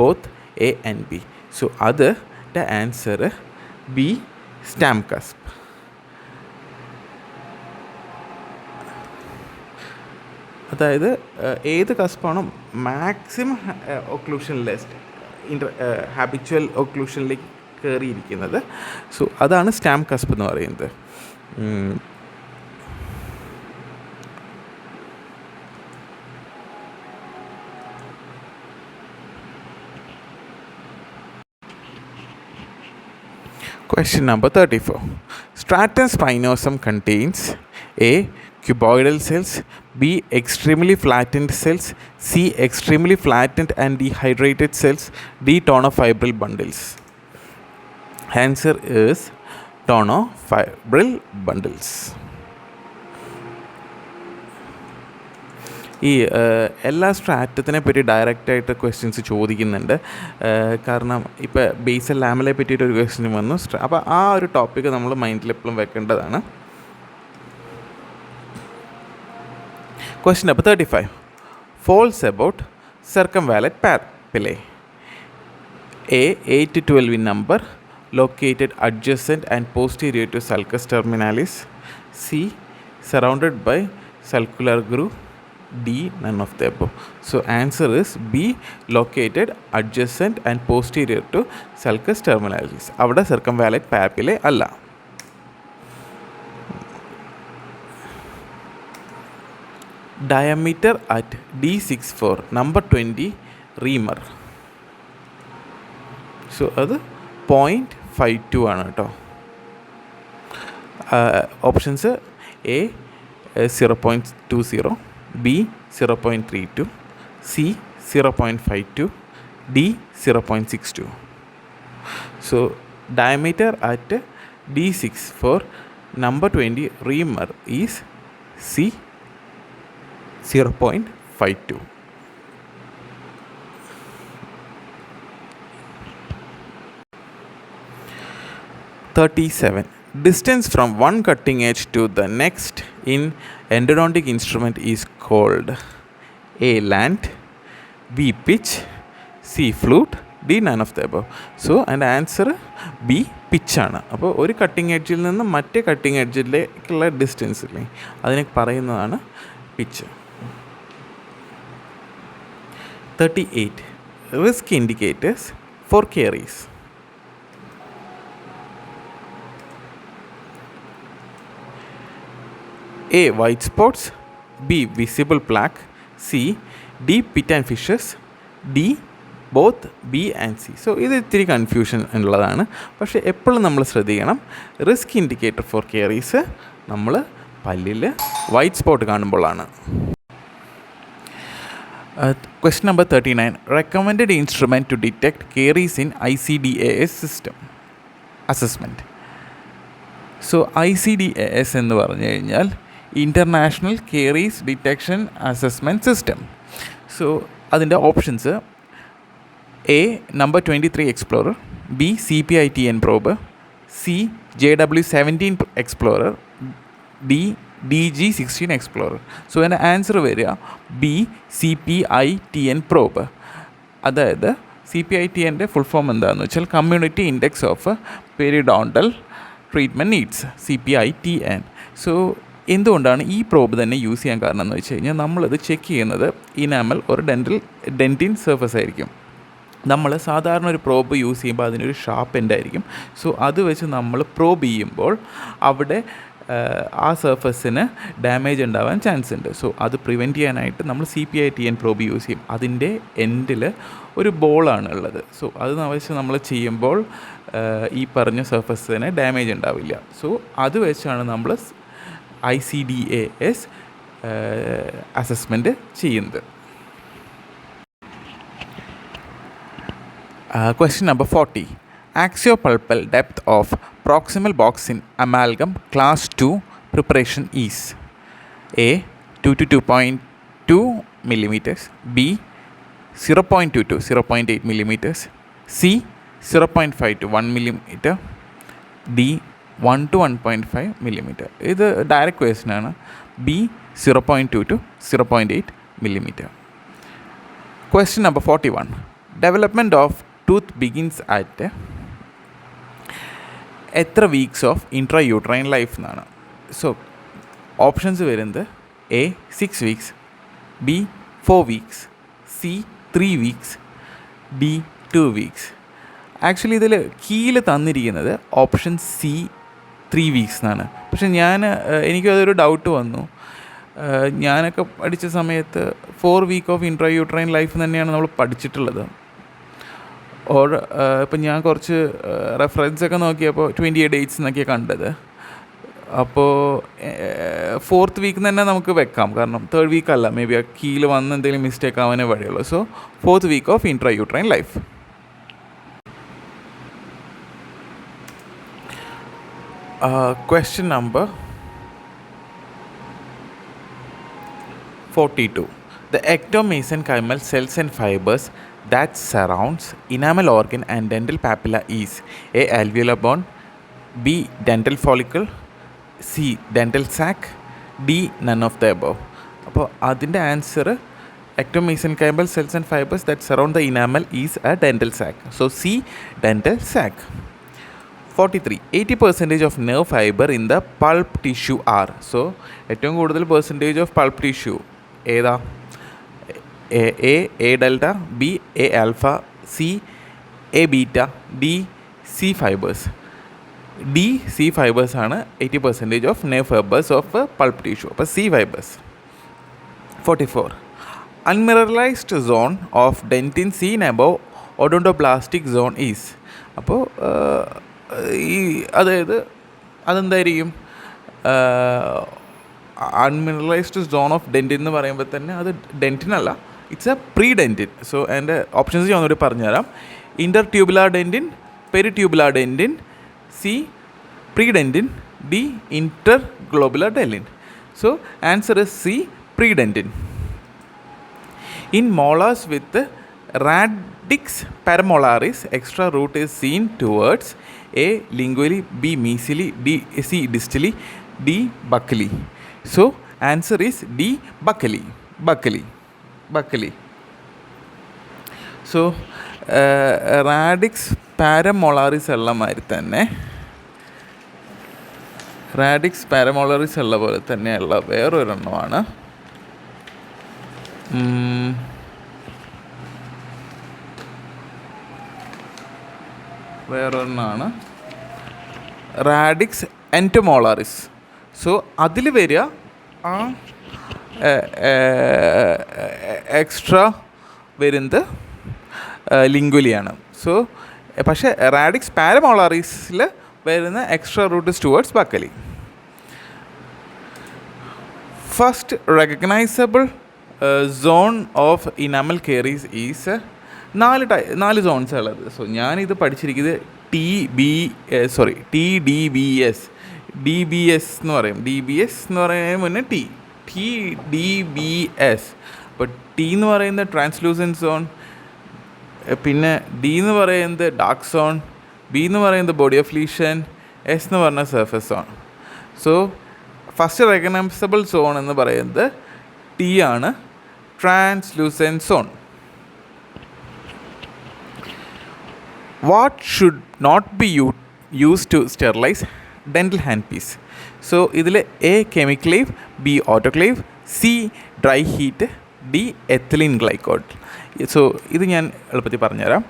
Speaker 1: both A and B. So the answer B. stamp cusp. അതായത് ഏത് കസ്പാണോ മാക്സിമം ഒക്ലൂഷൻ ലെസ്റ്റ് ഹാബിച്വൽ ഒക്ലൂഷനിലേക്ക് കയറിയിരിക്കുന്നത്. സോ അതാണ് സ്റ്റാം കസ്പ് എന്ന് പറയുന്നത്. Question number 34. Stratum spinosum contains A. Cuboidal cells, B. Extremely flattened cells, C. Extremely flattened and dehydrated cells, D. Tonofibril bundles. Answer is tonofibril bundles. ഈ എല്ലാ സ്ട്രാറ്റത്തിനെ പറ്റി ഡയറക്റ്റായിട്ട് ക്വസ്റ്റ്യൻസ് ചോദിക്കുന്നുണ്ട്. കാരണം ഇപ്പോൾ ബേസൽ ലാമലെ പറ്റിയിട്ടൊരു ക്വസ്റ്റ്യൻ വന്നു. അപ്പോൾ ആ ഒരു ടോപ്പിക്ക് നമ്മൾ മൈൻഡിൽ എപ്പോഴും വെക്കേണ്ടതാണ്. Question number 35. False about circumvallate papillae. A. 8 to 12 in number, located adjacent and posterior to sulcus terminalis. C. Surrounded by sulcular groove. D. None of the above. So answer is B. Located adjacent and posterior to sulcus terminalis. അവിടെ circumvallate papillae അല്ല. Diameter at D64 number 20 reamer. So അത് 0.52 ആണ് കേട്ടോ. Options A 0.20, B 0.32, C 0.52, D 0.62. So diameter at D64 number 20 reamer is C 0.52. Distance from one cutting edge to the next in endodontic instrument is called A. Land, B. Pitch, C. Flute, D. None of the above. So and answer B. Pitch ആണ്. അപ്പോൾ ഒരു കട്ടിങ് എഡ്ജിൽ നിന്ന് മറ്റേ കട്ടിങ് എഡ്ജിലേക്കുള്ള ഡിസ്റ്റൻസ് ഇല്ലേ അതിനെ പറയുന്നതാണ് pitch. 38. Risk indicators for caries. A. White spots, B. Visible plaque, C. Deep pit and fissures, D. both B and C. So ഇത് ഇത്തിരി കൺഫ്യൂഷൻ ഉള്ളതാണ്. പക്ഷേ എപ്പോഴും നമ്മൾ ശ്രദ്ധിക്കണം, റിസ്ക് ഇൻഡിക്കേറ്റർ ഫോർ കേറീസ് നമ്മൾ പല്ലിൽ വൈറ്റ് സ്പോട്ട് കാണുമ്പോഴാണ്. Question number 39. Recommended instrument to detect caries in ICDAS system assessment. So ICDAS എന്ന് പറഞ്ഞു കഴിഞ്ഞാൽ international caries detection assessment system. So അതിൻ്റെ options A. number 23 Explorer, B. CPITN probe, C. JW17 Explorer, D. DG16 Explorer. So അതിൻ്റെ ആൻസർ വരിക B. CPITN probe. അതായത് CPITൻ്റെ ഫുൾ ഫോം എന്താണെന്ന് വെച്ചാൽ community index of periodontal treatment needs, CPITN. So എന്തുകൊണ്ടാണ് ഈ പ്രോബ് തന്നെ യൂസ് ചെയ്യാൻ കാരണം എന്ന് വെച്ച് കഴിഞ്ഞാൽ നമ്മളത് ചെക്ക് ചെയ്യുന്നത് ഇനാമൽ ഒരു ഡെൻറ്റിൻ സർഫസ് ആയിരിക്കും. നമ്മൾ സാധാരണ ഒരു പ്രോബ് യൂസ് ചെയ്യുമ്പോൾ അതിനൊരു ഷാർപ്പ് എൻഡ് ആയിരിക്കും. സോ അത് വെച്ച് നമ്മൾ പ്രോബ് ചെയ്യുമ്പോൾ അവിടെ ആ സർഫസിന് ഡാമേജ് ഉണ്ടാവാൻ ചാൻസ് ഉണ്ട്. സോ അത് പ്രിവെൻറ്റ് ചെയ്യാനായിട്ട് നമ്മൾ CPITN പ്രോബ് യൂസ് ചെയ്യും. അതിൻ്റെ എൻഡിൽ ഒരു ബോളാണ് ഉള്ളത്. സോ അത് വെച്ച് നമ്മൾ ചെയ്യുമ്പോൾ ഈ പറഞ്ഞ സർഫസിന് ഡാമേജ് ഉണ്ടാവില്ല. സോ അത് വെച്ചാണ് നമ്മൾ ICDAS അസസ്മെൻറ്റ് ചെയ്യുന്നത്. Question number 40. Axiopulpal depth of proximal box in amalgam class 2 preparation is A. 2 to 2.2 millimeters, B. 0.2 to 0.8 millimeters, C. 0.5 to 1 millimeter, D. 1 to 1.5 millimeter. ഇത് ഡയറക്റ്റ് ക്വസ്റ്റ്യൻ ആണ്. B. 0.2 to 0.8 millimeter. Question number 41. Development of tooth begins at എത്ര weeks of intra uterine life എന്നാണ്. സോ ഓപ്ഷൻസ് വരുന്നത് A. 6 weeks, B. 4 weeks, C. 3 weeks, D. 2 weeks. Actually ഇതിൽ കീയിൽ തന്നിരിക്കുന്നത് ഓപ്ഷൻ സി 3 വീക്സ് എന്നാണ്. പക്ഷെ എനിക്കും അതൊരു ഡൗട്ട് വന്നു. ഞാനൊക്കെ പഠിച്ച സമയത്ത് 4 വീക്ക് ഓഫ് ഇൻട്രായൂട്രൈൻ ലൈഫ് തന്നെയാണ് നമ്മൾ പഠിച്ചിട്ടുള്ളത്. ഇപ്പം ഞാൻ കുറച്ച് റെഫറൻസൊക്കെ നോക്കിയപ്പോൾ 28 ഡേയ്സ് എന്നൊക്കെയാണ് കണ്ടത്. അപ്പോൾ 4th വീക്ക് തന്നെ നമുക്ക് വെക്കാം, കാരണം 3rd വീക്ക് അല്ല, മേ ബി ആ കീയിൽ വന്ന് എന്തെങ്കിലും മിസ്റ്റേക്ക് ആവാനേ വഴിയുള്ളൂ. So 4th week of intrauterine life. Question number 42. The ectomesenchymal cells and fibers that surrounds enamel organ and dental papilla is A. alveolar bone, B. dental follicle, C. dental sac, D. none of the above. അപ്പോൾ അതിൻ്റെ answer ectomesenchymal cells and fibers that surround the enamel is a dental sac. So C. dental sac. 43. 80% of nerve fiber in the pulp tissue are. So ഏറ്റവും കൂടുതൽ പെർസെൻറ്റേജ് ഓഫ് പൾപ്പ് ടിഷ്യൂ ഏതാ? A delta, B A alpha, C A beta, D C fibres. D C fibres ആണ് 80% of nerve fibres of pulp tissue. അപ്പോൾ C fibres. 44. Unmineralised zone of dentin seen above odontoblastic zone is. അപ്പോൾ അതെന്തായിരിക്കും? അൺമിനറലൈസ്ഡ് സോൺ ഓഫ് ഡെൻറ്റിൻ എന്ന് പറയുമ്പോൾ തന്നെ അത് ഡെൻറ്റിനല്ല, it's a pre dentin. So എൻ്റെ ഓപ്ഷൻസ് ഞാൻ ഒന്നുകൂടി പറഞ്ഞുതരാം. Inter tubular dentin, peritubular dentine, C pre dentine, D inter globular dentine. So answer is C pre dentine. In molars with radix paramolaris, extra root is seen towards A. lingually, B. mesially, C. distally, D. buccally. So answer is D. buccally. So radix paramolaris ഉള്ള മാതിരി തന്നെ, റാഡിക്സ് പാരമോളറിസ് ഉള്ള പോലെ തന്നെയുള്ള വേറൊരെണ്ണമാണ് റാഡിക്സ് എൻറ്റമോളാറിസ്. സോ അതിൽ വരിക ആ എക്സ്ട്രാ വരുന്നത് ലിംഗ്വലിയാണ്. സോ പക്ഷേ റാഡിക്സ് പാരമോളാറിസിൽ വരുന്ന extra root is towards buccally. First recognisable zone of enamel caries is 4 zones ഉള്ളത്. സോ ഞാനിത് പഠിച്ചിരിക്കുന്നത് TDBS എന്ന് പറയും. DBS എന്ന് പറയുന്നതിന് മുന്നേ TDBS. അപ്പോൾ T എന്ന് പറയുന്നത് ട്രാൻസ്ലൂസൻറ്റ് സോൺ, പിന്നെ D എന്ന് പറയുന്നത് ഡാർക്ക് സോൺ, B എന്ന് പറയുന്നത് ബോഡി ഓഫ് ലീഷൻ, S എന്ന് പറഞ്ഞ surface zone. So first recognisable zone എന്ന് പറയുന്നത് T ആണ്, translucent zone. What should not be used to sterilize dental handpiece? So ഇതിൽ A. chemiclave, B. autoclave, C. dry heat, D. ethylene glycol. So ഇത് ഞാൻ എളുപ്പത്തിൽ പറഞ്ഞുതരാം.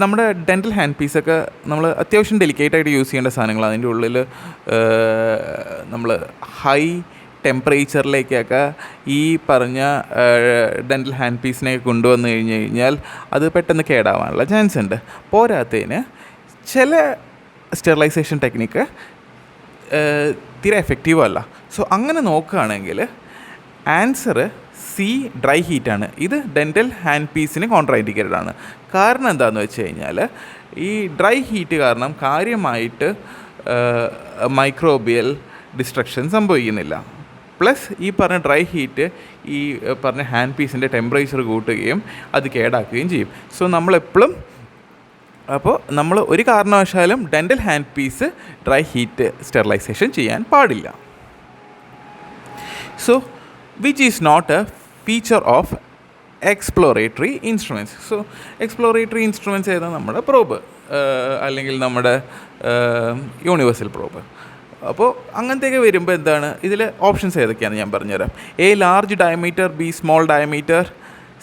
Speaker 1: നമ്മുടെ ഡെൻറ്റൽ ഹാൻഡ് പീസൊക്കെ നമ്മൾ അത്യാവശ്യം ഡെലിക്കേറ്റായിട്ട് യൂസ് ചെയ്യേണ്ട സാധനങ്ങളാണ്. അതിൻ്റെ ഉള്ളിൽ നമ്മൾ ഹൈ ടെമ്പറേച്ചറിലേക്കൊക്കെ ഈ പറഞ്ഞ ഡെൻറ്റൽ ഹാൻഡ് പീസിനെ കൊണ്ടുവന്നു കഴിഞ്ഞാൽ അത് പെട്ടെന്ന് കേടാവാനുള്ള ചാൻസ് ഉണ്ട്. പോരാത്തതിന് ചില സ്റ്റെറിലൈസേഷൻ ടെക്നിക്ക് തീരെ എഫക്റ്റീവ് അല്ല. സോ അങ്ങനെ നോക്കുകയാണെങ്കിൽ ആൻസർ സി ഡ്രൈ ഹീറ്റാണ്. ഇത് ഡെൻറ്റൽ ഹാൻഡ് പീസിന് കോൺട്രാഇൻഡിക്കേറ്റഡ് ആണ്. കാരണം എന്താണെന്ന് വെച്ച് കഴിഞ്ഞാൽ ഈ ഡ്രൈ ഹീറ്റ് കാരണം കാര്യമായിട്ട് മൈക്രോബിയൽ ഡിസ്ട്രക്ഷൻ സംഭവിക്കുന്നില്ല. പ്ലസ് ഈ പറഞ്ഞ ഡ്രൈ ഹീറ്റ് ഈ പറഞ്ഞ ഹാൻഡ് പീസിൻ്റെ ടെമ്പറേച്ചർ കൂട്ടുകയും അത് കേടാക്കുകയും ചെയ്യും. സോ നമ്മളെപ്പോഴും നമ്മൾ ഒരു കാരണവശാലും dental hand piece dry heat sterilization ചെയ്യാൻ പാടില്ല. So which is not a feature of exploratory instruments. So exploratory instruments ഏതാണ്? നമ്മുടെ പ്രോബ് അല്ലെങ്കിൽ നമ്മുടെ യൂണിവേഴ്സൽ പ്രോബ്. അപ്പോൾ അങ്ങനത്തെയൊക്കെ വരുമ്പോൾ എന്താണ് ഇതിൽ ഓപ്ഷൻസ് ഏതൊക്കെയാണ് ഞാൻ പറഞ്ഞുതരാം. A. large diameter, B. small diameter,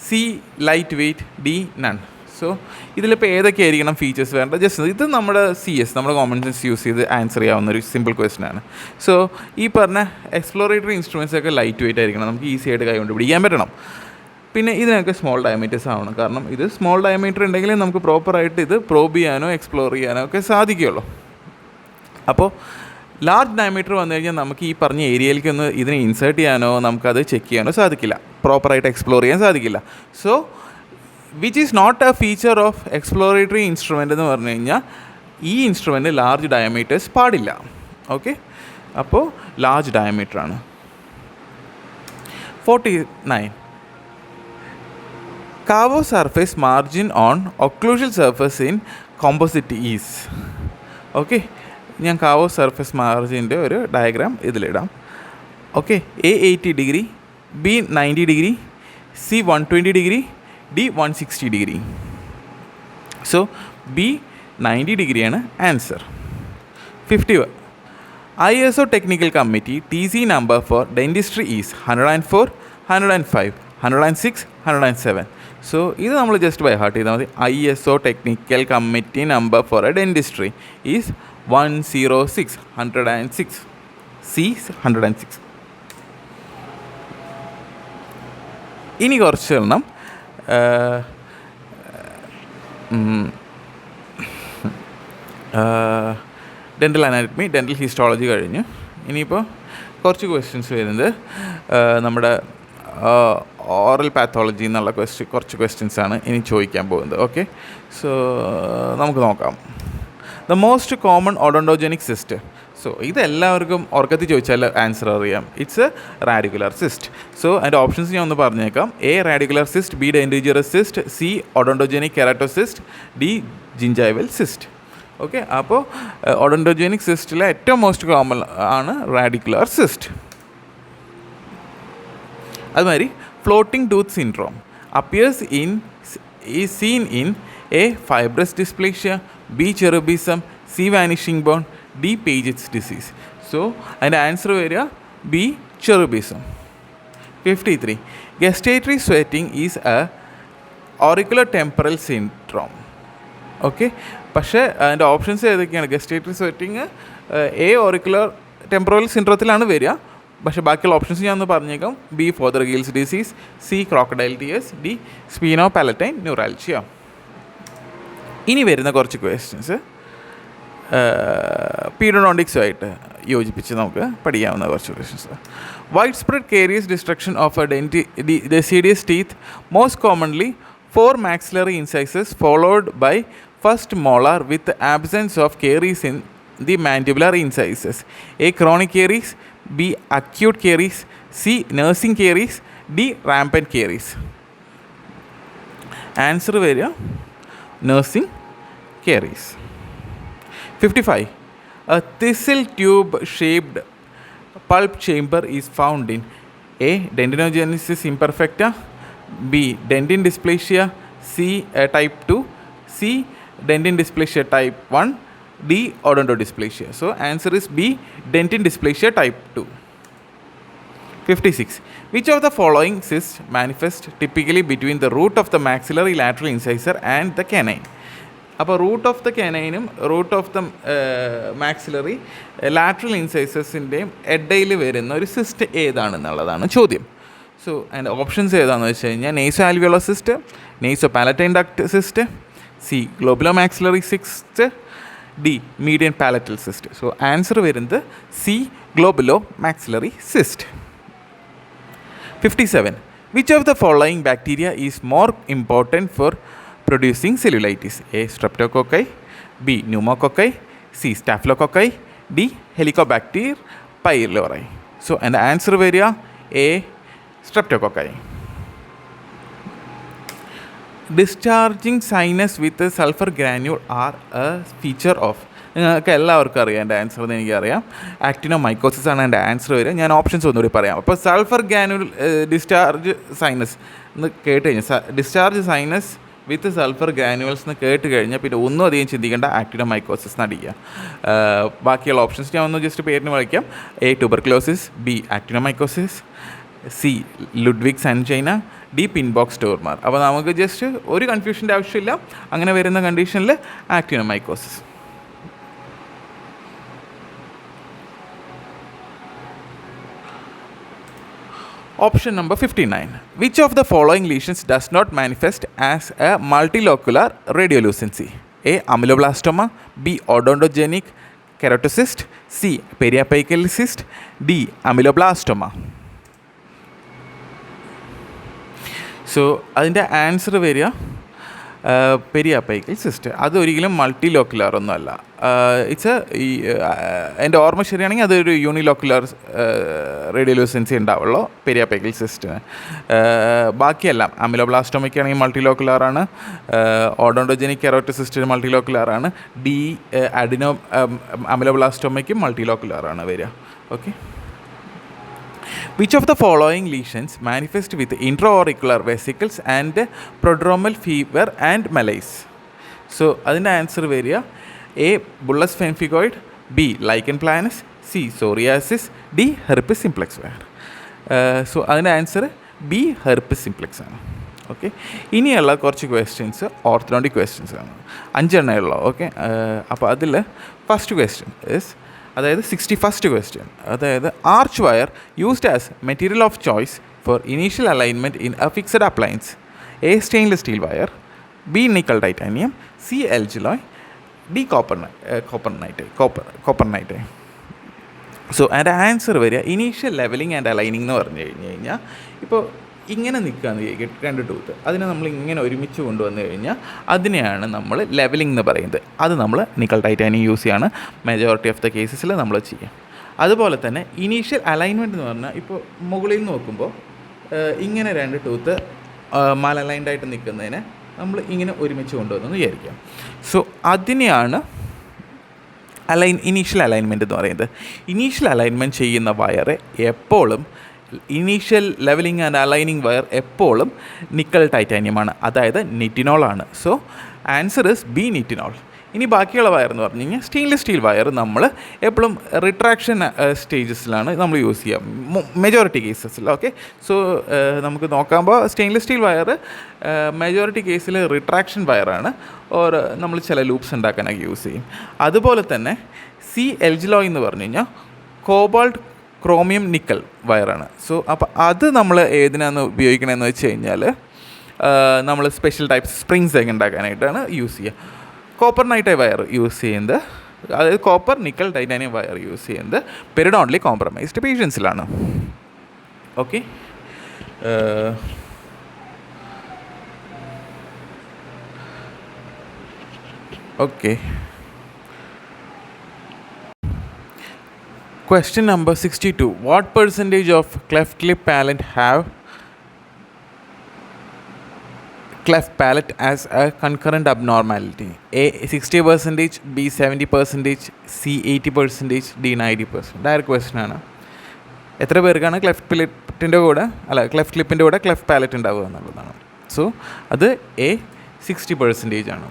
Speaker 1: C light weight, D none. So ഇതിലിപ്പോൾ ഏതൊക്കെയായിരിക്കണം ഫീച്ചേഴ്സ് വേണ്ടത്? ജസ്റ്റ് ഇത് നമ്മുടെ CS, നമ്മുടെ കോമൺ സെൻസ് യൂസ് ചെയ്ത് ആൻസർ ചെയ്യാവുന്ന ഒരു സിമ്പിൾ ക്വസ്റ്റൻ ആണ്. സോ ഈ പറഞ്ഞ എക്സ്പ്ലോറേറ്ററി ഇൻസ്ട്രുമെൻറ്റ്സ് ഒക്കെ ലൈറ്റ് വെയ്റ്റ് ആയിരിക്കണം, നമുക്ക് ഈസി ആയിട്ട് കൈകൊണ്ട് പിടിക്കാൻ പറ്റണം. പിന്നെ ഇതിനൊക്കെ സ്മോൾ ഡയമീറ്റേഴ്സ് ആവണം, കാരണം ഇത് സ്മോൾ ഡയമീറ്റർ ഉണ്ടെങ്കിൽ നമുക്ക് പ്രോപ്പറായിട്ട് ഇത് പ്രോബ് ചെയ്യാനോ എക്സ്പ്ലോർ ചെയ്യാനോ ഒക്കെ സാധിക്കുള്ളൂ. അപ്പോൾ ലാർജ് ഡയമീറ്റർ വന്നു കഴിഞ്ഞാൽ നമുക്ക് ഈ പറഞ്ഞ ഏരിയയിലേക്കൊന്ന് ഇതിനെ ഇൻസേർട്ട് ചെയ്യാനോ നമുക്കത് ചെക്ക് ചെയ്യാനോ സാധിക്കില്ല, പ്രോപ്പറായിട്ട് എക്സ്പ്ലോർ ചെയ്യാൻ സാധിക്കില്ല. So which is not a feature of exploratory instrument എന്ന് പറഞ്ഞു കഴിഞ്ഞാൽ ഈ ഇൻസ്ട്രുമെൻറ്റ് ലാർജ് ഡയമീറ്റേഴ്സ് പാടില്ല. ഓക്കെ, അപ്പോൾ ലാർജ് ഡയമീറ്ററാണ്. 49. Kavo surface margin on occlusal surface in composite is. Okay, ഞാൻ കാവോ സർഫേസ് മാർജിൻ്റെ ഒരു ഡയഗ്രാം ഇതിലിടാം. Okay, A 80 degree, B 90 degree, C 120 degree, D 160 degree. So B 90 ഡിഗ്രിയാണ് answer. 51. ISO Technical Committee TC number for dentistry is 104, 105, 106, 107. So ഇത് നമ്മൾ ജസ്റ്റ് ബൈ ഹാർട്ട് ചെയ്താൽ മതി. ISO technical committee number for a dentistry is 106, 106, C 106. ഇനി കുറച്ച് എണ്ണം ഡെൻ്റൽ അനാറ്റമി, ഡെൻ്റൽ ഹിസ്റ്റോളജി കഴിഞ്ഞു. ഇനിയിപ്പോൾ കുറച്ച് ക്വസ്റ്റ്യൻസ് വരുന്നത് നമ്മുടെ ഓറൽ പാത്തോളജി എന്നുള്ള കുറച്ച് ക്വസ്റ്റ്യൻസാണ് ഇനി ചോദിക്കാൻ പോകുന്നത്. ഓക്കെ, സോ നമുക്ക് നോക്കാം. The most common odontogenic cyst. So ഇതെല്ലാവർക്കും ഉറക്കത്തിൽ ചോദിച്ചാൽ ആൻസർ അറിയാം. It's a radicular cyst. So അതിൻ്റെ ഓപ്ഷൻസ് ഞാൻ ഒന്ന് പറഞ്ഞേക്കാം. A radicular cyst, B dentigerous cyst, C odontogenic keratocyst, D gingival cyst. Okay, അപ്പോൾ ഓഡോണ്ടോജനിക് സിസ്റ്റിലെ ഏറ്റവും മോസ്റ്റ് കോമൺ ആണ് റാഡിക്കുലർ സിസ്റ്റ്. അതുമാതിരി floating tooth syndrome appears in is seen in A fibrous dysplasia, B cherubism, C vanishing bone, D Paget's disease. So അതിൻ്റെ ആൻസർ വരിക B cherubism. 53. Gestatory sweating is a auriculotemporal syndrome. Okay, പക്ഷേ അതിൻ്റെ ഓപ്ഷൻസ് ഏതൊക്കെയാണ്? Gustatory sweating A auricular temporal സിൻഡ്രോത്തിലാണ് വരിക. പക്ഷേ ബാക്കിയുള്ള ഓപ്ഷൻസ് ഞാൻ ഒന്ന് പറഞ്ഞേക്കാം. B Fothergill's disease, C crocodile tears, D spheno palatine neuralgia. ഇനി വരുന്ന കുറച്ച് ക്വസ്റ്റ്യൻസ് പീരിയോഡോണ്ടിക്സുമായിട്ട് യോജിപ്പിച്ച് നമുക്ക് പഠിക്കാവുന്ന കുറച്ച് questions. Wide spread carious destruction of a deciduous teeth, most commonly 4 maxillary incisors followed by first molar with absence of caries in the mandibular incisors. A chronic caries, B acute caries, C nursing caries, D rampant caries. Answer വരിക nursing caries. 55. A thistle tube shaped pulp chamber is found in A dentinogenesis imperfecta, B dentin dysplasia, C type 2, C dentin dysplasia type 1, D odontodysplasia. So answer is B dentin dysplasia type 2. 56. Which of the following cysts manifest typically between the root of the maxillary lateral incisor and the canine? അപ്പോൾ റൂട്ട് ഓഫ് ദ കനൈനും root of the maxillary lateral ഇൻസൈസസിൻ്റെയും ഇടയിൽ വരുന്ന ഒരു സിസ്റ്റ് ഏതാണെന്നുള്ളതാണ് ചോദ്യം. സോ അതിൻ്റെ ഓപ്ഷൻസ് ഏതാണെന്ന് വെച്ച് കഴിഞ്ഞാൽ naso alveolar cyst, naso palatine duct cyst, C globulo maxillary cyst, D median palatal cyst. So answer വരുന്നത് C globulo maxillary cyst. 57. Which of the following bacteria is more important for producing cellulitis? A streptococci, B pneumococci, C staphylococci, D helicobacter pylori. So and the answer vary A streptococci. Discharging sinus with a sulfur granule are a feature of, നിങ്ങൾക്ക് എല്ലാവർക്കും അറിയാം എൻ്റെ ആൻസർ എന്ന് എനിക്കറിയാം. ആക്ടിനോമൈക്കോസിസ് ആണ് എൻ്റെ ആൻസർ വരിക. ഞാൻ ഓപ്ഷൻസ് ഒന്നുകൂടി പറയാം. അപ്പോൾ സൾഫർ ഗ്രാനുൽ ഡിസ്ചാർജ് സൈനസ് എന്ന് കേട്ട് കഴിഞ്ഞാൽ, ഡിസ്ചാർജ് സൈനസ് വിത്ത് സൾഫർ ഗ്രാനുവൽസ് എന്ന് കേട്ട് കഴിഞ്ഞാൽ പിന്നെ ഒന്നും അധികം ചിന്തിക്കേണ്ട, ആക്ടിനോമൈക്കോസിസ് എന്നടിക്കുക. ബാക്കിയുള്ള ഓപ്ഷൻസ് ഞാൻ ഒന്ന് ജസ്റ്റ് പേരിന് വിളിക്കാം. A tuberculosis, B actinomycosis, C Ludwig's angina, D Pindborg tumour. അപ്പോൾ നമുക്ക് ജസ്റ്റ് ഒരു കൺഫ്യൂഷൻ്റെ ആവശ്യമില്ല. അങ്ങനെ വരുന്ന കണ്ടീഷനിൽ actinomycosis. Option number 59. Which of the following lesions does not manifest as a multilocular radiolucency? A. Ameloblastoma, B. Odontogenic keratocyst, C. Periapical cyst, D. Ameloblastoma. So അതിൻ്റെ ആൻസർ വരിക പെരിയാപ്പൈക്കൽ സിസ്റ്റ്. അതൊരിക്കലും മൾട്ടി ലോക്കുലാർ ഒന്നുമല്ല. ഇറ്റ്സ് എൻ്റെ ഓർമ്മ ശരിയാണെങ്കിൽ അതൊരു യൂണിലോക്കുലാർ റേഡിയോലൂസൻസി ഉണ്ടാവുള്ളൂ പെരിയാപ്പൈക്കൽ സിസ്റ്റിന്. ബാക്കിയെല്ലാം അമിലോബ്ലാസ്റ്റോമയ്ക്ക് ആണെങ്കിൽ മൾട്ടി ലോക്കുലാറാണ്, ഓഡോണ്ടോജനിക് കെറോട്ടോസിസ്റ്റിന് മൾട്ടി ലോക്കുലാറാണ്, അമിലോബ്ലാസ്റ്റോമയ്ക്കും മൾട്ടി ലോക്കുലാറാണ് വരിക. Okay. Which of the following lesions manifest with intra-auricular vesicles and prodromal fever and malaise? So അതിൻ്റെ ആൻസർ വരിക A bullous pemphigoid, B lichen planus, C psoriasis, D herpes simplex virus. So അതിൻ്റെ ആൻസർ ബി ഹെർപ്പിസ് സിംപ്ലെക്സ് ആണ്. ഓക്കെ. ഇനിയുള്ള കുറച്ച് ക്വസ്റ്റ്യൻസ് ഓർത്തഡോണ്ടിക് ക്വസ്റ്റ്യൻസ് ആണ്, 5 എണ്ണമുള്ള. ഓക്കെ. അപ്പോൾ അതിൽ ഫസ്റ്റ് ക്വസ്റ്റ്യൻ ഇസ്, അതായത് 61st ക്വസ്റ്റ്യൻ, അതായത് arch wire used as material of choice for initial alignment in a fixed appliance. A stainless steel wire, B nickel titanium, C Elgiloy, D copper NiTi. So അതിൻ്റെ ആൻസർ വരിക ഇനീഷ്യൽ ലെവലിംഗ് ആൻഡ് അലൈനിങ് എന്ന് പറഞ്ഞു കഴിഞ്ഞാൽ, ഇപ്പോൾ ഇങ്ങനെ നിൽക്കുകയെന്ന് ചോദിക്കും 2 ടൂത്ത്, അതിനെ നമ്മൾ ഇങ്ങനെ ഒരുമിച്ച് കൊണ്ടുവന്നു കഴിഞ്ഞാൽ അതിനെയാണ് നമ്മൾ ലെവലിംഗ് എന്ന് പറയുന്നത്. അത് നമ്മൾ നിക്കൽ ടൈറ്റാനിയം യൂസ് ചെയ്യാണ് മെജോറിറ്റി ഓഫ് ദ കേസസിൽ നമ്മൾ ചെയ്യാം. അതുപോലെ തന്നെ ഇനീഷ്യൽ അലൈൻമെൻറ്റ് എന്ന് പറഞ്ഞാൽ, ഇപ്പോൾ മുകളിൽ നോക്കുമ്പോൾ ഇങ്ങനെ 2 ടൂത്ത് മാൽ അലൈൻഡ് ആയിട്ട് നിൽക്കുന്നതിനെ നമ്മൾ ഇങ്ങനെ ഒരുമിച്ച് കൊണ്ടുവന്നു വിചാരിക്കാം. സോ അതിനെയാണ് ഇനീഷ്യൽ അലൈൻമെൻറ്റ് എന്ന് പറയുന്നത്. ഇനീഷ്യൽ അലൈൻമെൻറ്റ് ചെയ്യുന്ന വയറ് എപ്പോഴും, initial levelling and aligning wire എപ്പോഴും നിക്കൽ ടൈറ്റാനിയമാണ്, അതായത് നിറ്റിനോളാണ്. So answer is B nitinol. ഇനി ബാക്കിയുള്ള വയർ എന്ന് പറഞ്ഞു കഴിഞ്ഞാൽ സ്റ്റെയിൻലെസ് സ്റ്റീൽ വയർ നമ്മൾ എപ്പോഴും റിട്രാക്ഷൻ സ്റ്റേജസിലാണ് നമ്മൾ യൂസ് ചെയ്യുക മെജോറിറ്റി കേസസിൽ. ഓക്കെ. സോ നമുക്ക് നോക്കുമ്പോൾ സ്റ്റെയിൻലെസ് സ്റ്റീൽ വയർ മെജോറിറ്റി കേസിൽ റിട്രാക്ഷൻ വയറാണ്, ഓർ നമ്മൾ ചില ലൂപ്സ് ഉണ്ടാക്കാനൊക്കെ യൂസ് ചെയ്യും. അതുപോലെ തന്നെ സി എൽജിലോയ് എന്ന് പറഞ്ഞു കഴിഞ്ഞാൽ കോബാൾട്ട് ക്രോമിയം നിക്കൽ വയറാണ്. സോ അപ്പോൾ അത് നമ്മൾ ഏതിനാണ് ഉപയോഗിക്കണമെന്ന് വെച്ച് കഴിഞ്ഞാൽ, നമ്മൾ സ്പെഷ്യൽ ടൈപ്സ് സ്പ്രിങ്സ് ഒക്കെ ഉണ്ടാക്കാനായിട്ടാണ് യൂസ് ചെയ്യുക. കോപ്പർ നൈറ്റ് വയർ യൂസ് ചെയ്യുന്നത്, അതായത് copper nickel titanium wire use ചെയ്യുന്നത് പെരിഡോൺലി കോംപ്രമൈസ്ഡ് പേഷ്യൻസിലാണ്. Okay. Okay. Question number 62. What percentage of cleft lip palate have cleft palate as a concurrent abnormality? A 60%, B 70%, C 80%, D 90%. Direct question ആണ്. എത്ര പേർക്കാണ് ക്ലെഫ്റ്റ് ലിപ്പിൻ്റെ കൂടെ ക്ലെഫ്റ്റ് പാലറ്റ് ഉണ്ടാവുക എന്നുള്ളതാണ്. സോ അത് എ 60% ആണ്.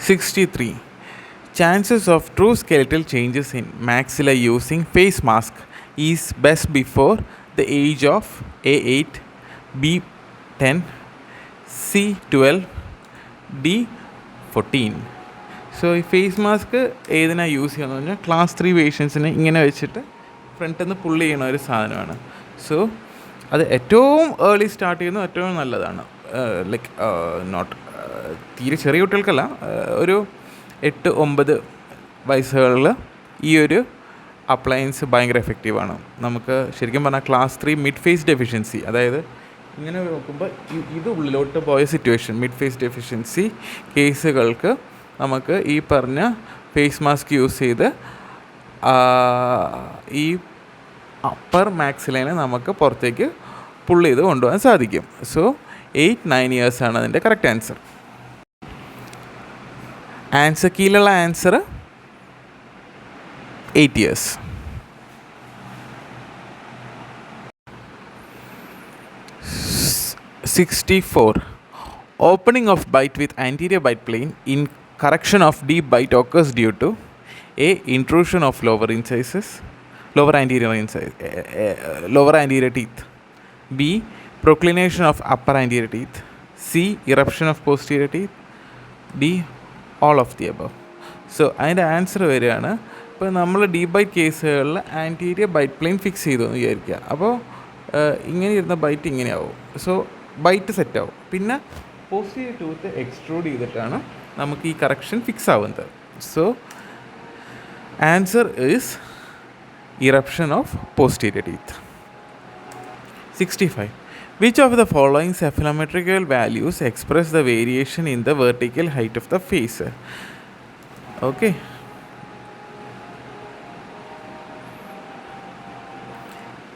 Speaker 1: 63. Chances of true skeletal changes in maxilla using face mask is best before the age of A 8, B 10, C 12, D 14. So ഈ ഫേസ് മാസ്ക് ഏതിനാണ് യൂസ് ചെയ്യുകയെന്ന് പറഞ്ഞാൽ ക്ലാസ് 3 പേഷ്യൻസിനെ ഇങ്ങനെ വെച്ചിട്ട് ഫ്രണ്ടിൽ നിന്ന് പുള്ള് ചെയ്യണ ഒരു സാധനമാണ്. സോ അത് ഏറ്റവും ഏർലി സ്റ്റാർട്ട് ചെയ്യുന്നത് ഏറ്റവും നല്ലതാണ്. ലൈക്ക് നോട്ട് തീരെ ചെറിയ കുട്ടികൾക്കല്ല, ഒരു 8-9 വയസ്സുകളിൽ ഈ ഒരു അപ്ലയൻസ് ഭയങ്കര എഫക്റ്റീവാണ്. നമുക്ക് ശരിക്കും പറഞ്ഞാൽ ക്ലാസ് 3 മിഡ് ഫേസ് ഡെഫിഷ്യൻസി, അതായത് ഇങ്ങനെ നോക്കുമ്പോൾ ഇത് ഉള്ളിലോട്ട് പോയ സിറ്റുവേഷൻ മിഡ് ഫേസ് ഡെഫിഷ്യൻസി കേസുകൾക്ക് നമുക്ക് ഈ പറഞ്ഞ ഫേസ് മാസ്ക് യൂസ് ചെയ്ത് ഈ അപ്പർ മാക്സിലിനെ നമുക്ക് പുറത്തേക്ക് പുള്ള് ചെയ്ത് കൊണ്ടുപോകാൻ സാധിക്കും. സോ 8-9 years ആണ് അതിൻ്റെ കറക്റ്റ് ആൻസർ. ആൻസർ കീഴിലുള്ള answer 8 years. 64. Opening of bite with anterior bite plane in correction of deep bite occurs due to A. Intrusion of lower anterior teeth. B. Proclination of upper anterior teeth. C. Eruption of posterior teeth. D. All of the above. So അതിൻ്റെ ആൻസർ വരികയാണ്, ഇപ്പോൾ നമ്മൾ ഡീപ്പ് ബൈറ്റ് കേസുകളിൽ ആൻറ്റീരിയർ ബൈറ്റ് പ്ലെയിൻ ഫിക്സ് ചെയ്തു എന്ന് വിചാരിക്കുക. അപ്പോൾ ഇങ്ങനെ ഇരുന്ന ബൈറ്റ് ഇങ്ങനെയാവും. സോ ബൈറ്റ് സെറ്റാവും. പിന്നെ പോസ്റ്റീരിയർ ടൂത്ത് എക്സ്ട്രൂഡ് ചെയ്തിട്ടാണ് നമുക്ക് ഈ കറക്ഷൻ ഫിക്സ് ആവുന്നത്. So answer is eruption of posterior teeth. 65. Which of the following cephalometrical values express the variation in the vertical height of the face? Okay.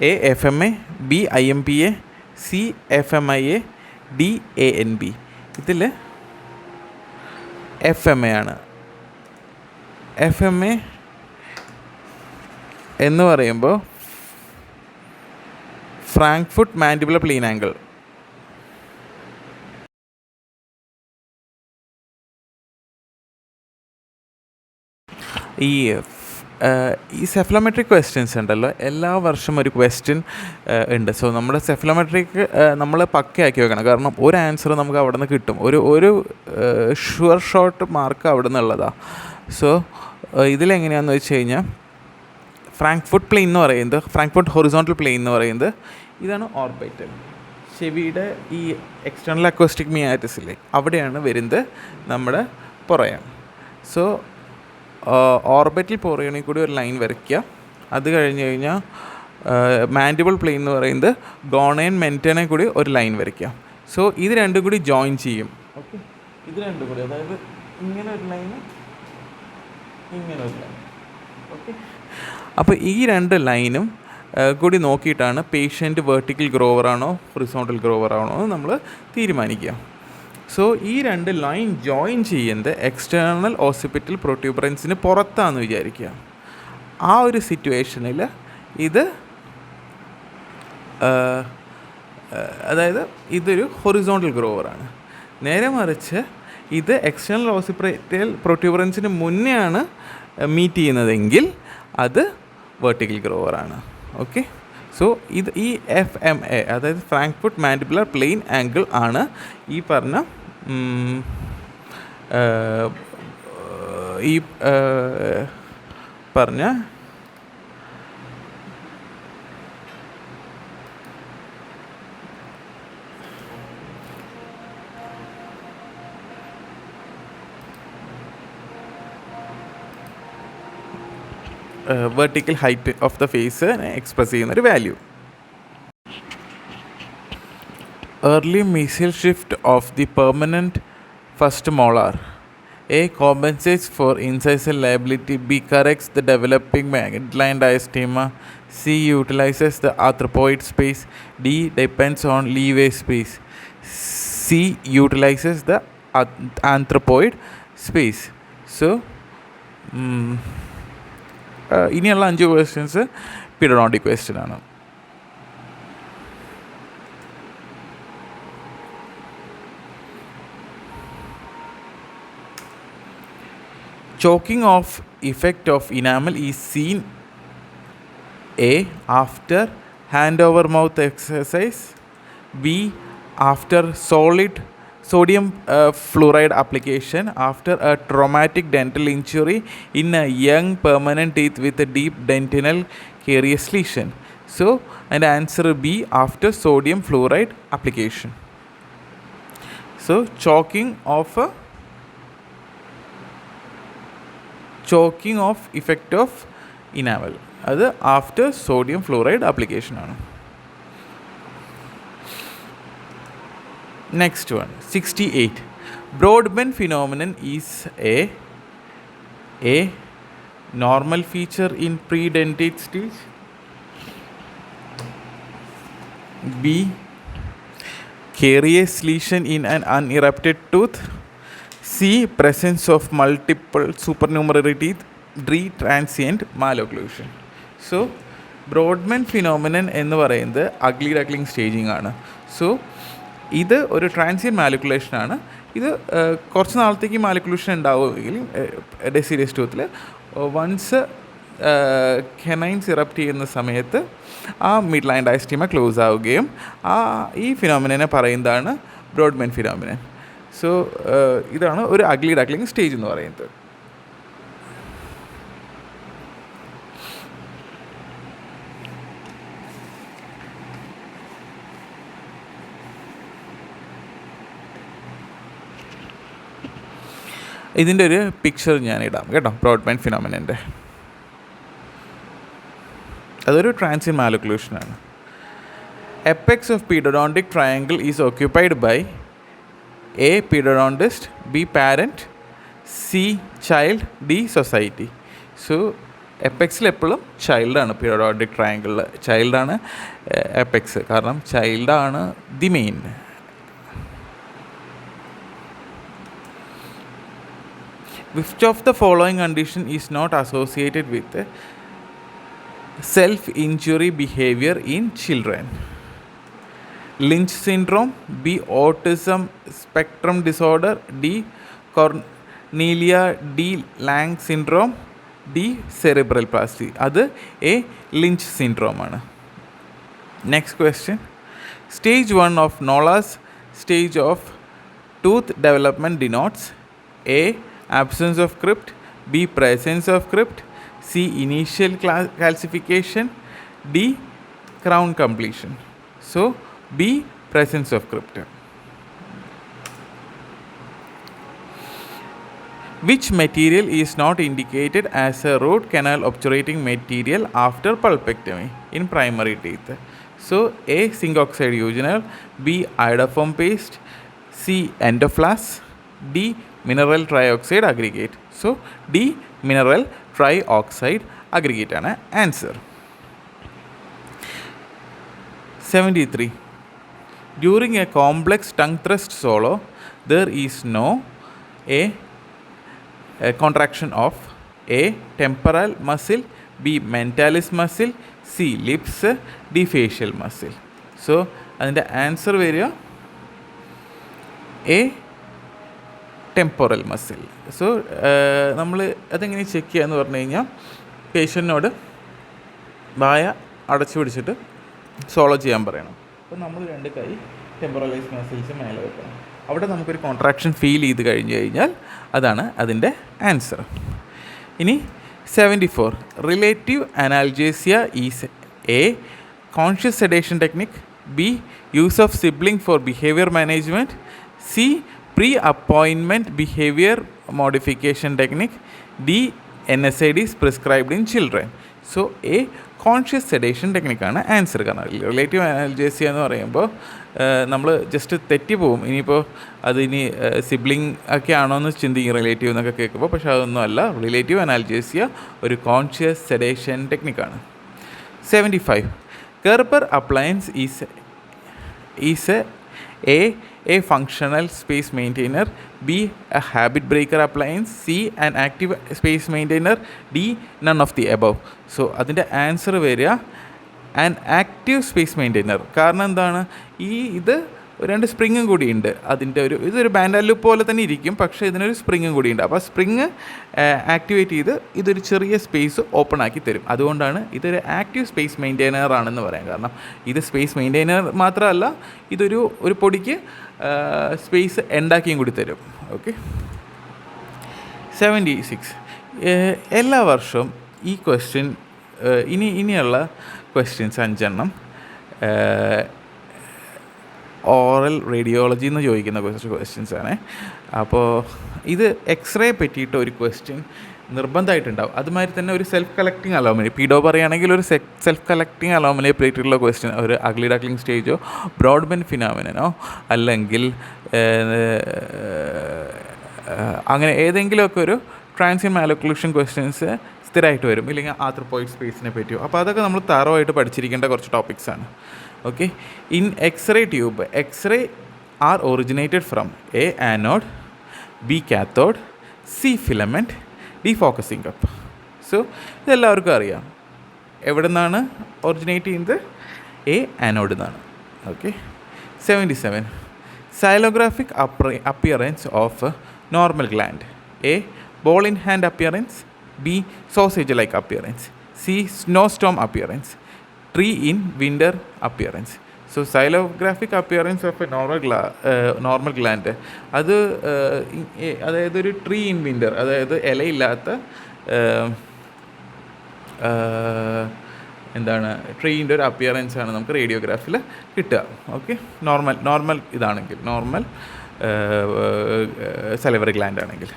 Speaker 1: A. FMA, B. IMPA, C. FMIA, D. ANB. ഇതിൽ FMA ആണ്. FMA എന്ന് പറയുമ്പോൾ ഫ്രാങ്ക്ഫുട്ട് മാൻഡിബുലർ പ്ലെയിൻ ആംഗിൾ. ഈ സെഫ്ലോമെട്രിക് ക്വസ്റ്റ്യൻസ് ഉണ്ടല്ലോ, എല്ലാ വർഷം ഒരു ക്വസ്റ്റ്യൻ ഉണ്ട്. സോ നമ്മുടെ സെഫ്ലോമെട്രിക് നമ്മൾ പക്കയാക്കി വെക്കണം. കാരണം ഒരു ആൻസർ നമുക്ക് അവിടെ നിന്ന് കിട്ടും, ഒരു ഷുവർ ഷോട്ട് മാർക്ക് അവിടെ നിന്നുള്ളതാണ്. സോ ഇതിലെങ്ങനെയാണെന്ന് വെച്ച് കഴിഞ്ഞാൽ ഫ്രാങ്ക്ഫുട്ട് പ്ലെയിൻ എന്ന് പറയുന്നത്, ഫ്രാങ്ക്ഫുട്ട് ഹൊറിസോണ്ടൽ പ്ലെയിൻ എന്ന് പറയുന്നത് ഇതാണ് ഓർബൈറ്റൽ. ചെവിയുടെ ഈ എക്സ്റ്റേണൽ അക്കോസ്റ്റിക് മിയാറ്റിസിലെ അവിടെയാണ് വരുന്നത് നമ്മുടെ പുറയം. സോ ഓർബിറ്റൽ പോറിയണിൽ കൂടി ഒരു ലൈൻ വരയ്ക്കുക. അത് കഴിഞ്ഞ് കഴിഞ്ഞാൽ മാൻഡിബിൾ പ്ലെയിൻ എന്ന് പറയുന്നത് ഗോണയും മെൻറ്റനെ കൂടി ഒരു ലൈൻ വരയ്ക്കുക. സോ ഇത് രണ്ടും കൂടി ജോയിൻ ചെയ്യും. ഓക്കെ, ഇത് രണ്ടും കൂടി, അതായത് ഇങ്ങനെ ഒരു ലൈന്, ഇങ്ങനെ ഒരു ലൈൻ. ഓക്കെ, അപ്പോൾ ഈ രണ്ട് ലൈനും കൂടി നോക്കിയിട്ടാണ് പേഷ്യൻ്റ് വെർട്ടിക്കൽ ഗ്രോവറാണോ ഹൊറിസോണ്ടൽ ഗ്രോവറാണോ എന്ന് നമ്മൾ തീരുമാനിക്കുക. സോ ഈ രണ്ട് ലൈൻ ജോയിൻ ചെയ്യുന്നത് എക്സ്റ്റേണൽ ഓസിപിറ്റൽ പ്രൊട്യൂബറൻസിന് പുറത്താണെന്ന് വിചാരിക്കുക. ആ ഒരു സിറ്റുവേഷനിൽ ഇത് അതായത് ഇതൊരു ഹൊറിസോണ്ടൽ ഗ്രോവറാണ്. നേരെ മറിച്ച് ഇത് എക്സ്റ്റേണൽ ഓസിപിറ്റൽ പ്രൊട്യൂബറൻസിന് മുന്നേ ആണ് മീറ്റ് ചെയ്യുന്നതെങ്കിൽ അത് വെർട്ടിക്കൽ ഗ്രോവറാണ്. ഓക്കെ, സോ ഈ FMA അതായത് ഫ്രാങ്ക്ഫുട്ട് മാൻഡിബുലർ പ്ലെയിൻ ആംഗിൾ ആണ് ഈ പറഞ്ഞ vertical height of the face express ചെയ്യുന്നൊരു value. Early mesial shift of the permanent first molar. A. Compensates for incisal liability. B. Corrects the developing midline diastema. C. Utilizes the arthropoid space. D. Depends on leeway space. C. Utilizes the anthropoid space. So ഇനിയുള്ള 5 ക്വസ്റ്റ്യൻസ് പീരിയോഡിക് ക്വസ്റ്റ്യൻ ആണ്. Choking off effect of enamel is seen A. After hand over mouth exercise. B. After sodium fluoride application after a traumatic dental injury in a young permanent teeth with a deep dentinal carious lesion. So, and answer B. After sodium fluoride application. So, choking off effect of enamel അത് ആഫ്റ്റർ സോഡിയം ഫ്ലൂറൈഡ് ആപ്ലിക്കേഷൻ ആണ്. Next one 68. Broadband phenomenon is a normal feature in pre-dentate stage. B. Carious lesion in an unerupted tooth. C. Presence of multiple supernumerary teeth. D. Transient malocclusion. So, Broadband phenomenon എന്ന് പറയുന്നത് അഗ്ലി ഡക്ലിംഗ് സ്റ്റേജിങ് ആണ്. സോ ഇത് ഒരു ട്രാൻസിയൻറ്റ് മാലിക്കുലേഷനാണ്. ഇത് കുറച്ച് നാളത്തേക്ക് മാലിക്കുലേഷൻ ഉണ്ടാവുമെങ്കിലും ഡെസിഡിയസ് ടൂത്തിൽ വൺസ് കെനൈൻസ് ഇറപ്റ്റ് ചെയ്യുന്ന സമയത്ത് ആ മിഡ് ലൈൻ ഡയസ്റ്റീമ ക്ലോസ് ആവുകയും ഈ ഫിനോമിനെ പറയുന്നതാണ് ബ്രോഡ്മാൻ ഫിനോമിനൻ. സോ ഇതാണ് ഒരു അഗ്ലി ഡക്ലിംഗ് സ്റ്റേജ് എന്ന് പറയുന്നത്. ഇതിൻ്റെ ഒരു പിക്ചർ ഞാൻ ഇടാം കേട്ടോ, ബ്രോഡ്മാൻ ഫിനോമിനൻ്റെ. അതൊരു ട്രാൻസിയൻ മാലിക്കുലേഷനാണ്. Apex of pedodontic triangle is occupied by A pedodontist, B parent, C child, D society. So എപ്പെക്സിൽ എപ്പോഴും ചൈൽഡാണ്. പീഡോഡോണ്ടിക് ട്രയാങ്കിളിൽ ചൈൽഡാണ് എപ്പെക്സ്, കാരണം ചൈൽഡാണ് the main. Which of the following condition is not associated with self-injury behavior in children? Lynch syndrome, B. autism spectrum disorder, D. Cornelia D. Lang syndrome, D. cerebral palsy. അത് A. Lynch syndrome ആണ്. Next question. Stage 1 of Nola's stage of tooth development denotes A. absence of crypt, B. presence of crypt, C. initial calcification, D. crown completion. So B. presence of crypt. Which material is not indicated as a root canal obturating material after pulpectomy in primary teeth? So A. zinc oxide eugenol, B. iodoform paste, C. endofloss, D. mineral trioxide aggregate. So D. mineral trioxide aggregate ആണ് answer. 73. During a complex tongue thrust solo, there is no a contraction of A. temporal muscle, B. mentalis muscle, C. lips, D. facial muscle. So അതിൻ്റെ ആൻസർ വരിക A. Temporal muscle. സോ നമ്മൾ അതെങ്ങനെ ചെക്ക് ചെയ്യുക എന്ന് പറഞ്ഞു കഴിഞ്ഞാൽ പേഷ്യൻറ്റിനോട് വായ അടച്ചു പിടിച്ചിട്ട് സോളോ ചെയ്യാൻ പറയണം. അപ്പോൾ നമ്മൾ 2 കൈ ടെമ്പറലൈസ് മസിൽസ് മേലെ വെക്കണം. അവിടെ നമുക്കൊരു കോൺട്രാക്ഷൻ ഫീൽ ചെയ്ത് കഴിഞ്ഞ് കഴിഞ്ഞാൽ അതാണ് അതിൻ്റെ ആൻസർ. ഇനി 74. Relative analgesia is A conscious sedation technique, B use of sibling for behaviour management, C pre-appointment behavior modification technique, D. NSAIDs prescribed in children. So A. conscious sedation technique ആണ് ആൻസർ. കാരണം റിലേറ്റീവ് അനാൽജേസിയ എന്ന് പറയുമ്പോൾ നമ്മൾ ജസ്റ്റ് തെറ്റിപ്പോവും. ഇനിയിപ്പോൾ അതിനി സിബ്ലിംഗ് ഒക്കെ ആണോ എന്ന് ചിന്തിക്കും റിലേറ്റീവ് എന്നൊക്കെ കേൾക്കുമ്പോൾ. പക്ഷേ അതൊന്നും അല്ല. റിലേറ്റീവ് അനാൽജേസിയ ഒരു conscious sedation ടെക്നിക്കാണ്. 75. Gerber appliance is a functional space maintainer, B. a habit breaker appliance, C. an active space maintainer, D. none of the above. So അതിൻ്റെ ആൻസർ വരിക ആൻ ആക്റ്റീവ് സ്പേസ് മെയിൻറ്റെയിനർ. കാരണം എന്താണ്, ഇത് 2 സ്പ്രിങ്ങും കൂടിയുണ്ട്. അതിൻ്റെ ഇതൊരു ബാൻഡാലു പോലെ തന്നെ ഇരിക്കും, പക്ഷേ ഇതിനൊരു സ്പ്രിങ്ങും കൂടിയുണ്ട്. അപ്പോൾ സ്പ്രിങ് ആക്ടിവേറ്റ് ചെയ്ത് ഇതൊരു ചെറിയ സ്പേസ് ഓപ്പൺ ആക്കി തരും. അതുകൊണ്ടാണ് ഇതൊരു ആക്റ്റീവ് സ്പേസ് മെയിൻറ്റെയിനർ ആണെന്ന് പറയാം. കാരണം ഇത് സ്പേസ് മെയിൻറ്റെയിനർ മാത്രമല്ല, ഒരു പൊടിക്ക് സ്പേസ് ഉണ്ടാക്കിയും കൂടി തരും. ഓക്കെ. 76. എല്ലാ വർഷവും ഈ ക്വസ്റ്റ്യൻ ഇനിയുള്ള ക്വസ്റ്റ്യൻസ് 5 എണ്ണം ഓറൽ റേഡിയോളജി എന്ന് ചോദിക്കുന്ന ക്വസ്റ്റ്യൻസാണ്. അപ്പോൾ ഇത് എക്സ്റേ പറ്റിയിട്ട് ഒരു ക്വസ്റ്റ്യൻ നിർബന്ധമായിട്ടുണ്ടാവും. അതുമാതിരി തന്നെ ഒരു സെൽഫ് കളക്റ്റിംഗ് അലോമനി, പീഡോ പറയുകയാണെങ്കിൽ ഒരു സെൽഫ് കളക്റ്റിംഗ് അലോമനിയെ പറ്റിയിട്ടുള്ള ക്വസ്റ്റ്യൻ, ഒരു അഗ്ലി ഡക്ലിംഗ് സ്റ്റേജോ ബ്രോഡ്മാൻ ഫിനോമിനനോ അല്ലെങ്കിൽ അങ്ങനെ ഏതെങ്കിലുമൊക്കെ ഒരു ട്രാൻസിയൻ മാലിക്കുലേഷൻ ക്വസ്റ്റ്യൻസ് സ്ഥിരമായിട്ട് വരും. ഇല്ലെങ്കിൽ ആന്ത്രപ്പോയിഡ് സ്പേസിനെ പറ്റിയോ. അപ്പോൾ അതൊക്കെ നമ്മൾ തറവായിട്ട് പഠിച്ചിരിക്കേണ്ട കുറച്ച് ടോപ്പിക്സാണ്. Okay. In X-ray tube, X-ray are originated from A anode, B cathode, C filament, D focusing cup. So ഇതെല്ലാവർക്കും അറിയാം. എവിടെ നിന്നാണ് ഒറിജിനേറ്റ് ചെയ്യുന്നത്? എ ആനോഡിൽ നിന്നാണ്. Okay. 77. Xylographic appearance of normal gland. A. Ball in hand appearance. B. Sausage like appearance. C. Snowstorm appearance. Tree in winter appearance. So xylographic appearance of a normal gland അത് അതായത് ഒരു ട്രീ ഇൻ വിൻ്റർ, അതായത് ഇലയില്ലാത്ത എന്താണ് ട്രീൻ്റെ ഒരു അപ്പിയറൻസ് ആണ് നമുക്ക് റേഡിയോഗ്രാഫിൽ കിട്ടുക. ഓക്കെ, നോർമൽ ഇതാണെങ്കിൽ, നോർമൽ സലിവറി ഗ്ലാൻഡ് ആണെങ്കിൽ.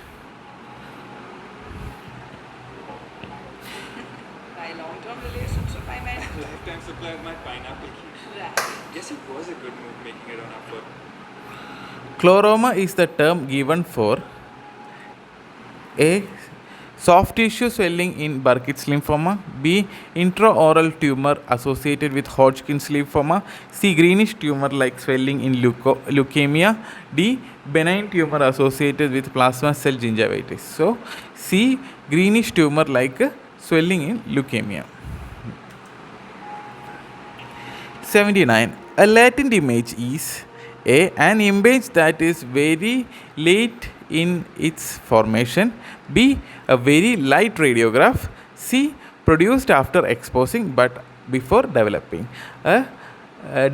Speaker 1: Chloroma is the term given for A. Soft tissue swelling in Burkitt's lymphoma. B. Intraoral tumor associated with Hodgkin's lymphoma. C. Greenish tumor like swelling in leukemia. D. Benign tumor associated with plasma cell gingivitis. So C. Greenish tumor like swelling in leukemia. 79. A latent image is A. An image that is very late in its formation. B. A very light radiograph. C. Produced after exposing but before developing.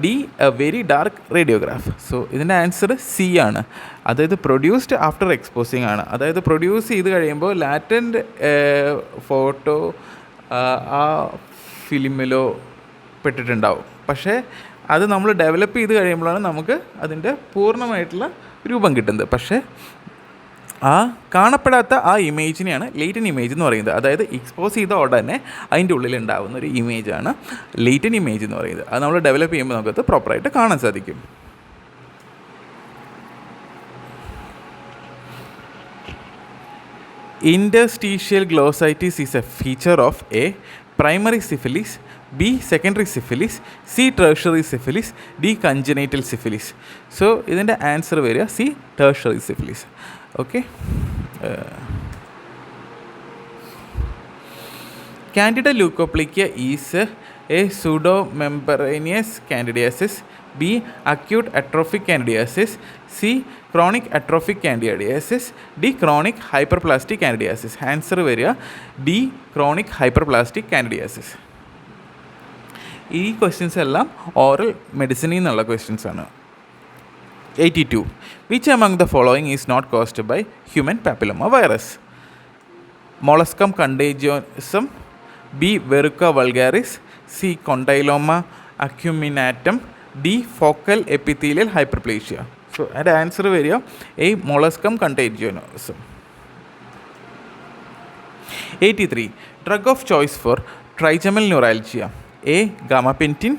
Speaker 1: D. A very dark radiograph. So ഇതിൻ്റെ ആൻസർ സി ആണ്. അതായത് പ്രൊഡ്യൂസ്ഡ് ആഫ്റ്റർ എക്സ്പോസിങ് ആണ്. അതായത് പ്രൊഡ്യൂസ് ചെയ്ത് കഴിയുമ്പോൾ ലാറ്റൻറ്റ് ഫോട്ടോ ആ ഫിലിമിലോ പെട്ടിട്ടുണ്ടാവും. പക്ഷേ അത് നമ്മൾ ഡെവലപ്പ് ചെയ്ത് കഴിയുമ്പോഴാണ് നമുക്ക് അതിൻ്റെ പൂർണ്ണമായിട്ടുള്ള രൂപം കിട്ടുന്നത്. പക്ഷേ ആ കാണപ്പെടാത്ത ആ ഇമേജിനെയാണ് ലേറ്റൻ ഇമേജ് എന്ന് പറയുന്നത്. അതായത് എക്സ്പോസ് ചെയ്ത ഉടനെ അതിൻ്റെ ഉള്ളിൽ ഉണ്ടാകുന്ന ഒരു ഇമേജാണ് ലേറ്റൻ ഇമേജ് എന്ന് പറയുന്നത്. അത് നമ്മൾ ഡെവലപ്പ് ചെയ്യുമ്പോൾ നമുക്കത് പ്രോപ്പറായിട്ട് കാണാൻ സാധിക്കും. Interstitial glossitis is a feature of A. Primary syphilis. B. Secondary syphilis. C. Tertiary syphilis. D. Congenital syphilis. So ഇതിൻ്റെ ആൻസർ വരിക C. Tertiary syphilis. Okay. Candida leukoplakia is a pseudomembranous candidiasis. B. Acute atrophic candidiasis. C. Chronic atrophic candidiasis. D. Chronic hyperplastic candidiasis. Answer വരിക D. Chronic hyperplastic candidiasis. ഈ ക്വസ്റ്റ്യൻസ് എല്ലാം ഓറൽ മെഡിസിനിൽ നിന്നുള്ള ക്വസ്റ്റ്യൻസ് ആണ്. 82. Which among the following is not caused by human papilloma virus? Molluscum contagiosum. B. Verruca vulgaris. C. Condyloma acuminatum. D. Focal epithelial hyperplasia. So അതിൻ്റെ ആൻസർ വരിക A. Molluscum contagiosum. 83. Drug of choice for trigeminal neuralgia. A. Gabapentin.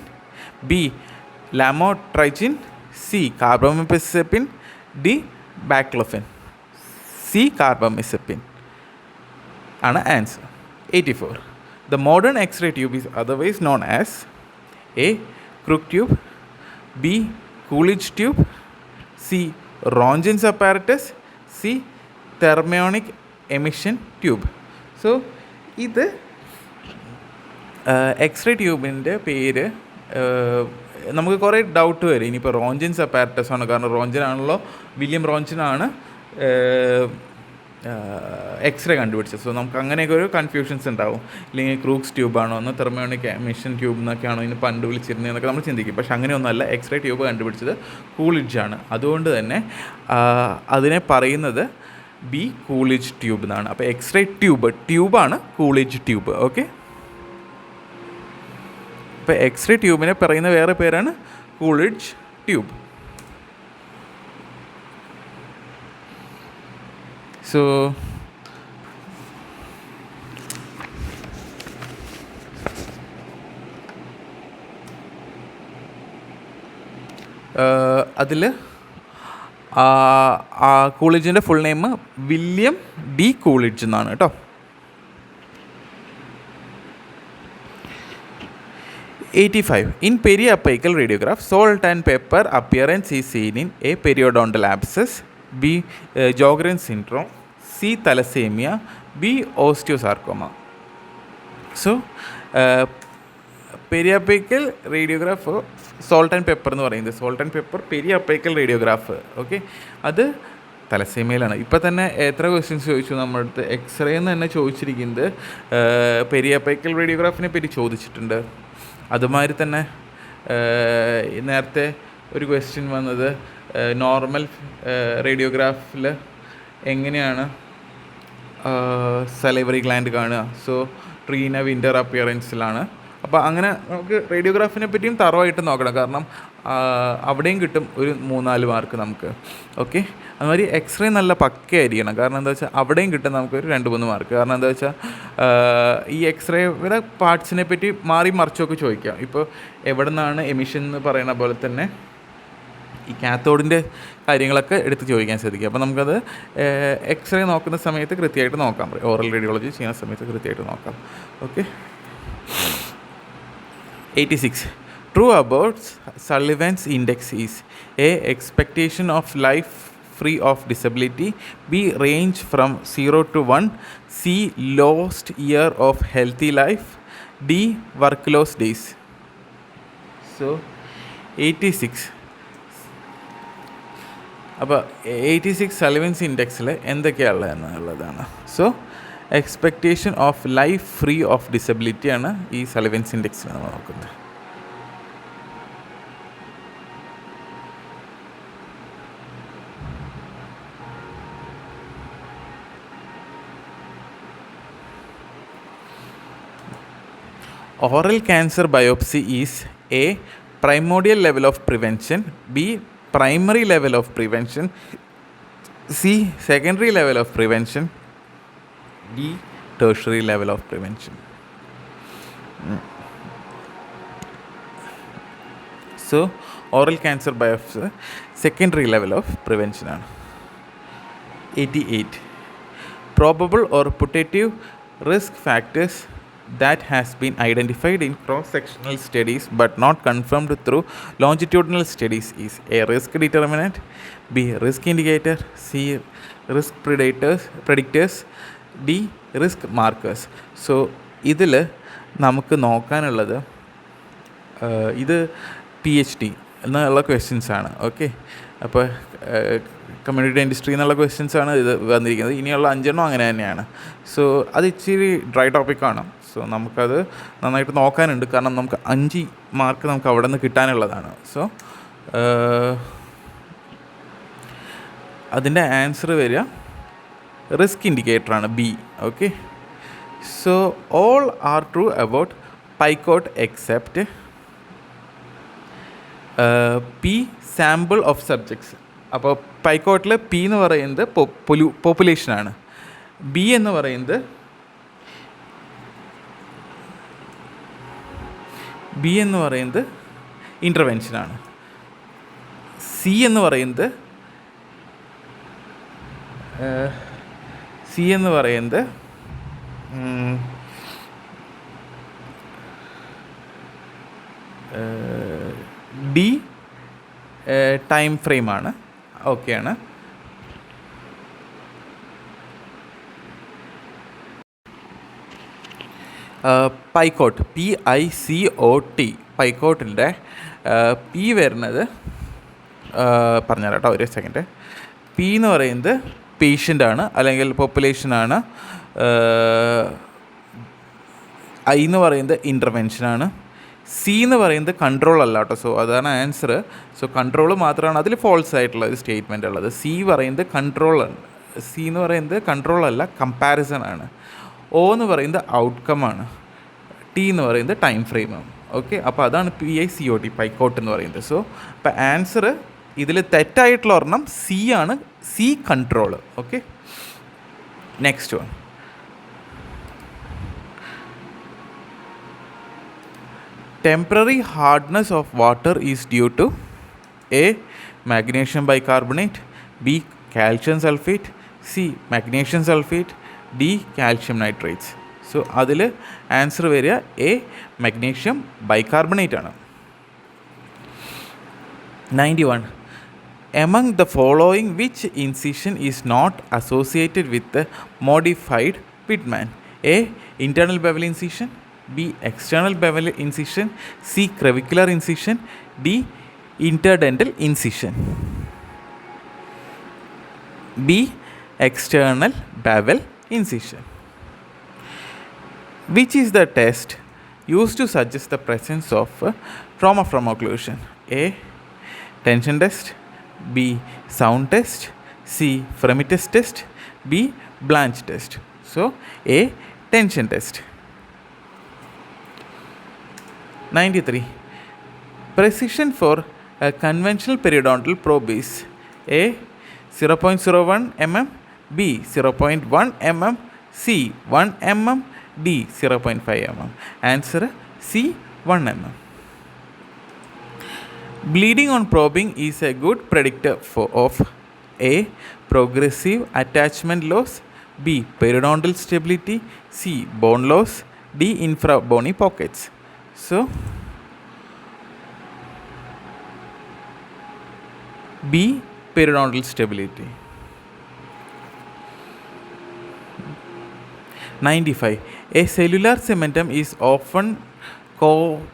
Speaker 1: B. Lamotrigine. C. Carbamazepine. D. Baclofen. C. Carbamazepine ആണ് answer. 84. The modern X-ray tube is otherwise known as A. Crook tube. B. Coolidge tube. C. Röntgen's apparatus. C. Thermionic emission tube. So ഇത് എക്സ്റേ ട്യൂബിൻ്റെ പേര് നമുക്ക് കുറേ ഡൗട്ട് വരും. ഇനിയിപ്പോൾ റോഞ്ചൻസ് അപ്പാരറ്റസ് ആണ്, കാരണം റോഞ്ചനാണല്ലോ, വില്യം റോഞ്ചനാണ് എക്സ്റേ കണ്ടുപിടിച്ചത്. സോ നമുക്ക് അങ്ങനെയൊക്കെ ഒരു കൺഫ്യൂഷൻസ് ഉണ്ടാവും. ഇല്ലെങ്കിൽ ക്രൂക്സ് ട്യൂബാണോ എന്ന്, തെർമിയോണിക് എമിഷൻ ട്യൂബ് എന്നൊക്കെയാണോ ഇതിന് പണ്ട് വിളിച്ചിരുന്നതെന്നൊക്കെ നമ്മൾ ചിന്തിക്കും. പക്ഷേ അങ്ങനെയൊന്നുമല്ല, എക്സ്റേ ട്യൂബ് കണ്ടുപിടിച്ചത് കൂളിഡ്ജാണ്. അതുകൊണ്ട് തന്നെ അതിനെ പറയുന്നത് ബി കൂളിഡ്ജ് ട്യൂബ് എന്നാണ്. അപ്പോൾ എക്സ്റേ ട്യൂബാണ് കൂളിഡ്ജ് ട്യൂബ്. ഓക്കെ, അപ്പോൾ എക്സ്റേ ട്യൂബിനെ പറയുന്ന വേറെ പേരാണ് കൂളിഡ്ജ് ട്യൂബ്. സോ അതിൽ കൂളിഡ്ജിൻ്റെ ഫുൾ നെയിം വില്യം ഡി കൂളിഡ്ജ് എന്നാണ് കേട്ടോ. 85. In periapical radiograph, salt and pepper appearance is seen in A. Periodontal abscess. B. Sjogren's syndrome. C. Thalassemia. B. Osteosarcoma. So periapical radiograph salt and pepper എന്ന് പറയുന്നത്, salt and pepper periapical radiograph. Okay, അത് തലസീമയിലാണ്. ഇപ്പം തന്നെ എത്ര ക്വസ്റ്റ്യൻസ് ചോദിച്ചു നമ്മുടെ അടുത്ത്? എക്സ്റേ എന്ന് തന്നെ ചോദിച്ചിരിക്കുന്നത് പെരിയാപ്പൈക്കൽ റേഡിയോഗ്രാഫിനെ പറ്റി ചോദിച്ചിട്ടുണ്ട്. അതുമാതിരി തന്നെ നേരത്തെ ഒരു ക്വസ്റ്റ്യൻ വന്നത് നോർമൽ റേഡിയോഗ്രാഫിൽ എങ്ങനെയാണ് സലൈവറി ഗ്ലാൻഡ് കാണുക. സോ ട്രീന വിൻ്റർ അപ്പിയറൻസിലാണ്. അപ്പോൾ അങ്ങനെ നമുക്ക് റേഡിയോഗ്രാഫിനെ പറ്റിയും തറവായിട്ട് നോക്കണം, കാരണം അവിടെയും കിട്ടും ഒരു 3-4 മാർക്ക് നമുക്ക്. ഓക്കെ, അതുമാതിരി എക്സ്റേ നല്ല പക്കയായിരിക്കണം, കാരണം എന്താ വെച്ചാൽ അവിടെയും കിട്ടും നമുക്കൊരു 2-3 മാർക്ക്. കാരണം എന്താ വെച്ചാൽ ഈ എക്സ്റേയുടെ പാർട്സിനെ പറ്റി മാറി മറിച്ചൊക്കെ ചോദിക്കാം. ഇപ്പോൾ എവിടെ നിന്നാണ് എമിഷൻ എന്ന് പറയുന്ന പോലെ തന്നെ ഈ കാത്തോഡിൻ്റെ കാര്യങ്ങളൊക്കെ എടുത്ത് ചോദിക്കാൻ സാധിക്കും. അപ്പോൾ നമുക്കത് എക്സ്റേ നോക്കുന്ന സമയത്ത് കൃത്യമായിട്ട് നോക്കാം, ഓറൽ റേഡിയോളജി ചെയ്യുന്ന സമയത്ത് കൃത്യമായിട്ട് നോക്കാം. Okay, 86. True about Sullivan's index is: A. Expectation of life free of disability. B. Range from 0 to 1. C. Lost year of healthy life. D. Work loss days. So 86. അപ്പോൾ 86 സള്ളിവൻസ് ഇൻഡെക്സിൽ എന്തൊക്കെയാണ് എന്നുള്ളതാണ്. So expectation of life free of ഡിസബിലിറ്റിയാണ് ഈ സള്ളിവൻസ് ഇൻഡെക്സിൽ നമ്മൾ നോക്കുന്നത്. Oral cancer biopsy is: A. Primordial level of prevention. B. Primary level of prevention. C. Secondary level of prevention. D. Tertiary level of prevention. So oral cancer biopsy secondary level of prevention ആണ്. 88. Probable or putative risk factors that has been identified in cross-sectional studies but not confirmed through longitudinal studies is: A. Risk determinant. B. Risk indicator. C. Risk predictors. D. Risk markers. So ഇതിൽ നമുക്ക് നോക്കാനുള്ളത് ഇത് PhD എന്നുള്ള ക്വസ്റ്റ്യൻസാണ്. ഓക്കെ, അപ്പോൾ കമ്മ്യൂണിറ്റി ഡെന്റിസ്ട്രി എന്നുള്ള ക്വസ്റ്റ്യൻസാണ് ഇത് വന്നിരിക്കുന്നത്. ഇനിയുള്ള 5 അങ്ങനെ തന്നെയാണ്. സോ അത് ഇച്ചിരി ഡ്രൈ ടോപ്പിക്കാണ്. സോ നമുക്കത് നന്നായിട്ട് നോക്കാനുണ്ട്, കാരണം നമുക്ക് 5 മാർക്ക് നമുക്ക് അവിടെ നിന്ന് കിട്ടാനുള്ളതാണ്. സോ അതിൻ്റെ ആൻസർ വരിക റിസ്ക് ഇൻഡിക്കേറ്ററാണ്, B. Okay, so all are true about PICOT except P sample of subjects. അപ്പോൾ പൈക്കോട്ടിൽ പി എന്ന് പറയുന്നത് പോപ്പുലേഷനാണ്, ബി എന്ന് പറയുന്നത് ഇൻ്റർവെൻഷനാണ്, സി എന്ന് പറയുന്നത് ഡി ടൈം ഫ്രെയിമാണ്. ഓക്കെയാണ്. പൈക്കോട്ട് PICOT പൈക്കോട്ടിൻ്റെ പി വരുന്നത് പറഞ്ഞുതരാം കേട്ടോ, ഒരു സെക്കൻഡ്. പി എന്ന് പറയുന്നത് പേഷ്യൻ്റാണ് അല്ലെങ്കിൽ പോപ്പുലേഷനാണ്. ഐ എന്ന് പറയുന്നത് ഇൻ്റർവെൻഷനാണ്. സി എന്ന് പറയുന്നത് കൺട്രോൾ അല്ല കേട്ടോ. സോ അതാണ് ആൻസർ. സോ കൺട്രോൾ മാത്രമാണ് അതിൽ ഫോൾസ് ആയിട്ടുള്ള ഒരു സ്റ്റേറ്റ്മെൻ്റ് ഉള്ളത്. സി എന്ന് പറയുന്നത് കൺട്രോൾ അല്ല, കമ്പാരിസൺ ആണ്. ഒ എന്ന് പറയുന്നത് ഔട്ട്കമാണ്. ടി എന്ന് പറയുന്നത് ടൈം ഫ്രെയിമാണ്. ഓക്കെ, അപ്പോൾ അതാണ് PICOT പൈക്കോട്ട് എന്ന് പറയുന്നത്. സോ അപ്പോൾ ആൻസർ ഇതിൽ തെറ്റായിട്ടുള്ള ഒരെണ്ണം സി ആണ്, C control. Okay, next one. Temporary hardness of water is due to: A. Magnesium bicarbonate. B. Calcium sulfate. C. Magnesium sulfate. D. Calcium nitrates. So അതിൽ ആൻസർ വരിക A. Magnesium bicarbonate ആണ്. 91. Among the following, which incision is not associated with the modified Pitman? A. Internal bevel incision. B. External bevel incision. C. Clavicular incision. D. Interdental incision. B. External bevel incision. Which is the test used to suggest the presence of trauma from occlusion? A. Tension test. B. Sound test. C. Fremitus test. B. Blanch test. So, A. Tension test. 93. Precision for a conventional periodontal probe is A. 0.01 mm. B. 0.1 mm. C. 1 mm. D. 0.5 mm. Answer C. 1 mm. Bleeding on probing is a good predictor of A. Progressive attachment loss. B. Periodontal stability. C. Bone loss. D. Infrabony pockets. So, B. Periodontal stability. 95. A cellular cementum is often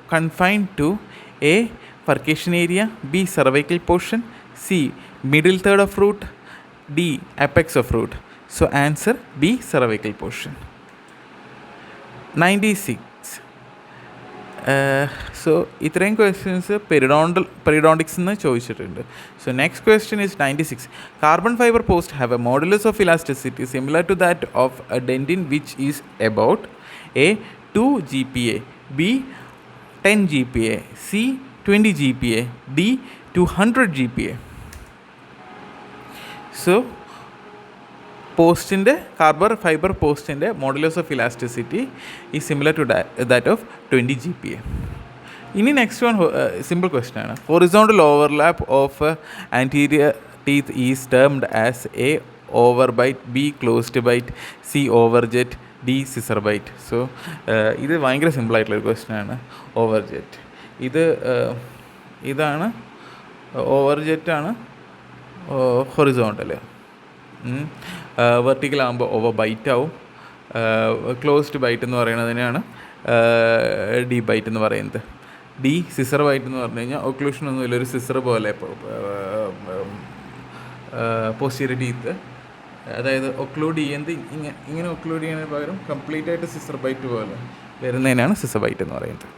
Speaker 1: confined to A. Furcation area. B. Cervical portion. C. Middle third of root. D. Apex of root. So, answer B. Cervical portion. 96. So, ഇത്രയും ക്വസ്റ്റ്യൻസ് പെരിഡോണ്ടിക്സ് എന്ന് ചോദിച്ചിട്ടുണ്ട്. So, next question is 96. Carbon fiber posts have a modulus of elasticity similar to that of a dentin, which is about A. 2 GPa, B. 10 GPa, C. 20 GPa, D. 200 GPa. So, പോസ്റ്റിൻ്റെ കാർബൺ ഫൈബർ പോസ്റ്റിൻ്റെ മോഡുലസ് ഓഫ് ഇലാസ്റ്റിസിറ്റി ഈ similar to that of 20 GPa. ഇനി നെക്സ്റ്റ് വൺ സിമ്പിൾ ക്വസ്റ്റ്യൻ ആണ്. Horizontal overlap of anterior teeth is termed as A overbite, B closed bite, C overjet, D scissor bite. So ഇത് ഭയങ്കര സിമ്പിളായിട്ടുള്ളൊരു ക്വസ്റ്റ്യൻ ആണ്. ഓവർ ജെറ്റ് ഇതാണ് ഓവർ ജെറ്റാണ് ഹൊറിസോണ്ടൽ. വെർട്ടിക്കൽ ആകുമ്പോൾ ഓവർ ബൈറ്റ് ആവും. ക്ലോസ്ഡ് ബൈറ്റ് എന്ന് പറയുന്നതിനാണ് ഡി ബൈറ്റ് എന്ന് പറയുന്നത്. ഡി സിസർ ബൈറ്റ് എന്ന് പറഞ്ഞു കഴിഞ്ഞാൽ ഒക്ലൂഷൻ ഒന്നുമില്ല, ഒരു സിസർ പോലെ പോസ്റ്റീരിയർ ടീത്ത്, അതായത് ഒക്ലൂഡ് ചെയ്യുന്നത് ഇങ്ങനെ ഒക്ലൂഡ് ചെയ്യുന്നതിന് പകരം കംപ്ലീറ്റ് ആയിട്ട് സിസർ ബൈറ്റ് പോലെ വരുന്നതിനാണ് സിസർ ബൈറ്റ് എന്ന് പറയുന്നത്.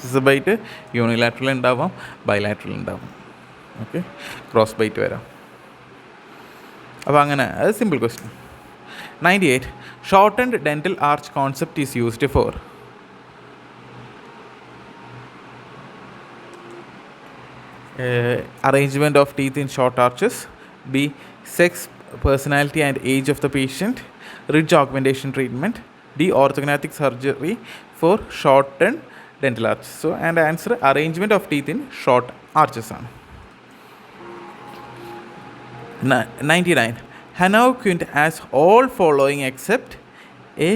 Speaker 1: സിസർ ബൈറ്റ് യൂണിലാറ്ററൽ ഉണ്ടാവാം, ബൈലാറ്ററൽ ഉണ്ടാവാം. ഓക്കെ, ക്രോസ് ബൈറ്റ് വരാം. അപ്പോൾ അങ്ങനെ അത് simple question. 98. Shortened dental arch concept is used for arrangement of teeth in short arches. B. Sex, personality and age of the patient. Ridge augmentation treatment. D. Orthognathic surgery for shortened dental arches. So, and answer arrangement of teeth in short arches ആണ്. 99. Hanau Quint has all following except A.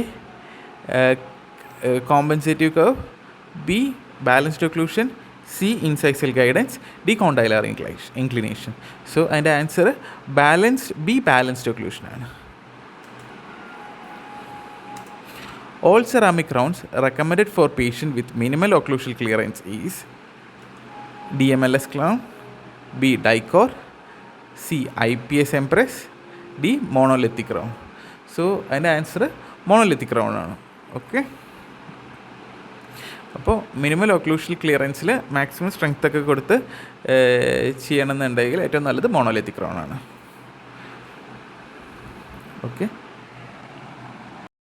Speaker 1: Compensative curve, B. Balanced occlusion, C. Incisal guidance, D. Condylar inclination. So, and answer B. Balanced occlusion ആണ്. All ceramic crowns recommended for patient with minimal occlusal clearance is DMLS crown, B. Dicor, C. IPS Empress, D. Monolithic crown. So, അതിൻ്റെ ആൻസർ മോണോലിത്തിക് ക്രൗൺ ആണ്. ഓക്കെ, അപ്പോൾ മിനിമൽ ഒക്ലൂഷൽ ക്ലിയറൻസിൽ മാക്സിമം സ്ട്രെങ്ത് ഒക്കെ കൊടുത്ത് ചെയ്യണമെന്നുണ്ടെങ്കിൽ ഏറ്റവും നല്ലത് മോണോലിത്തിക് ക്രൗൺ ആണ്. ഓക്കെ.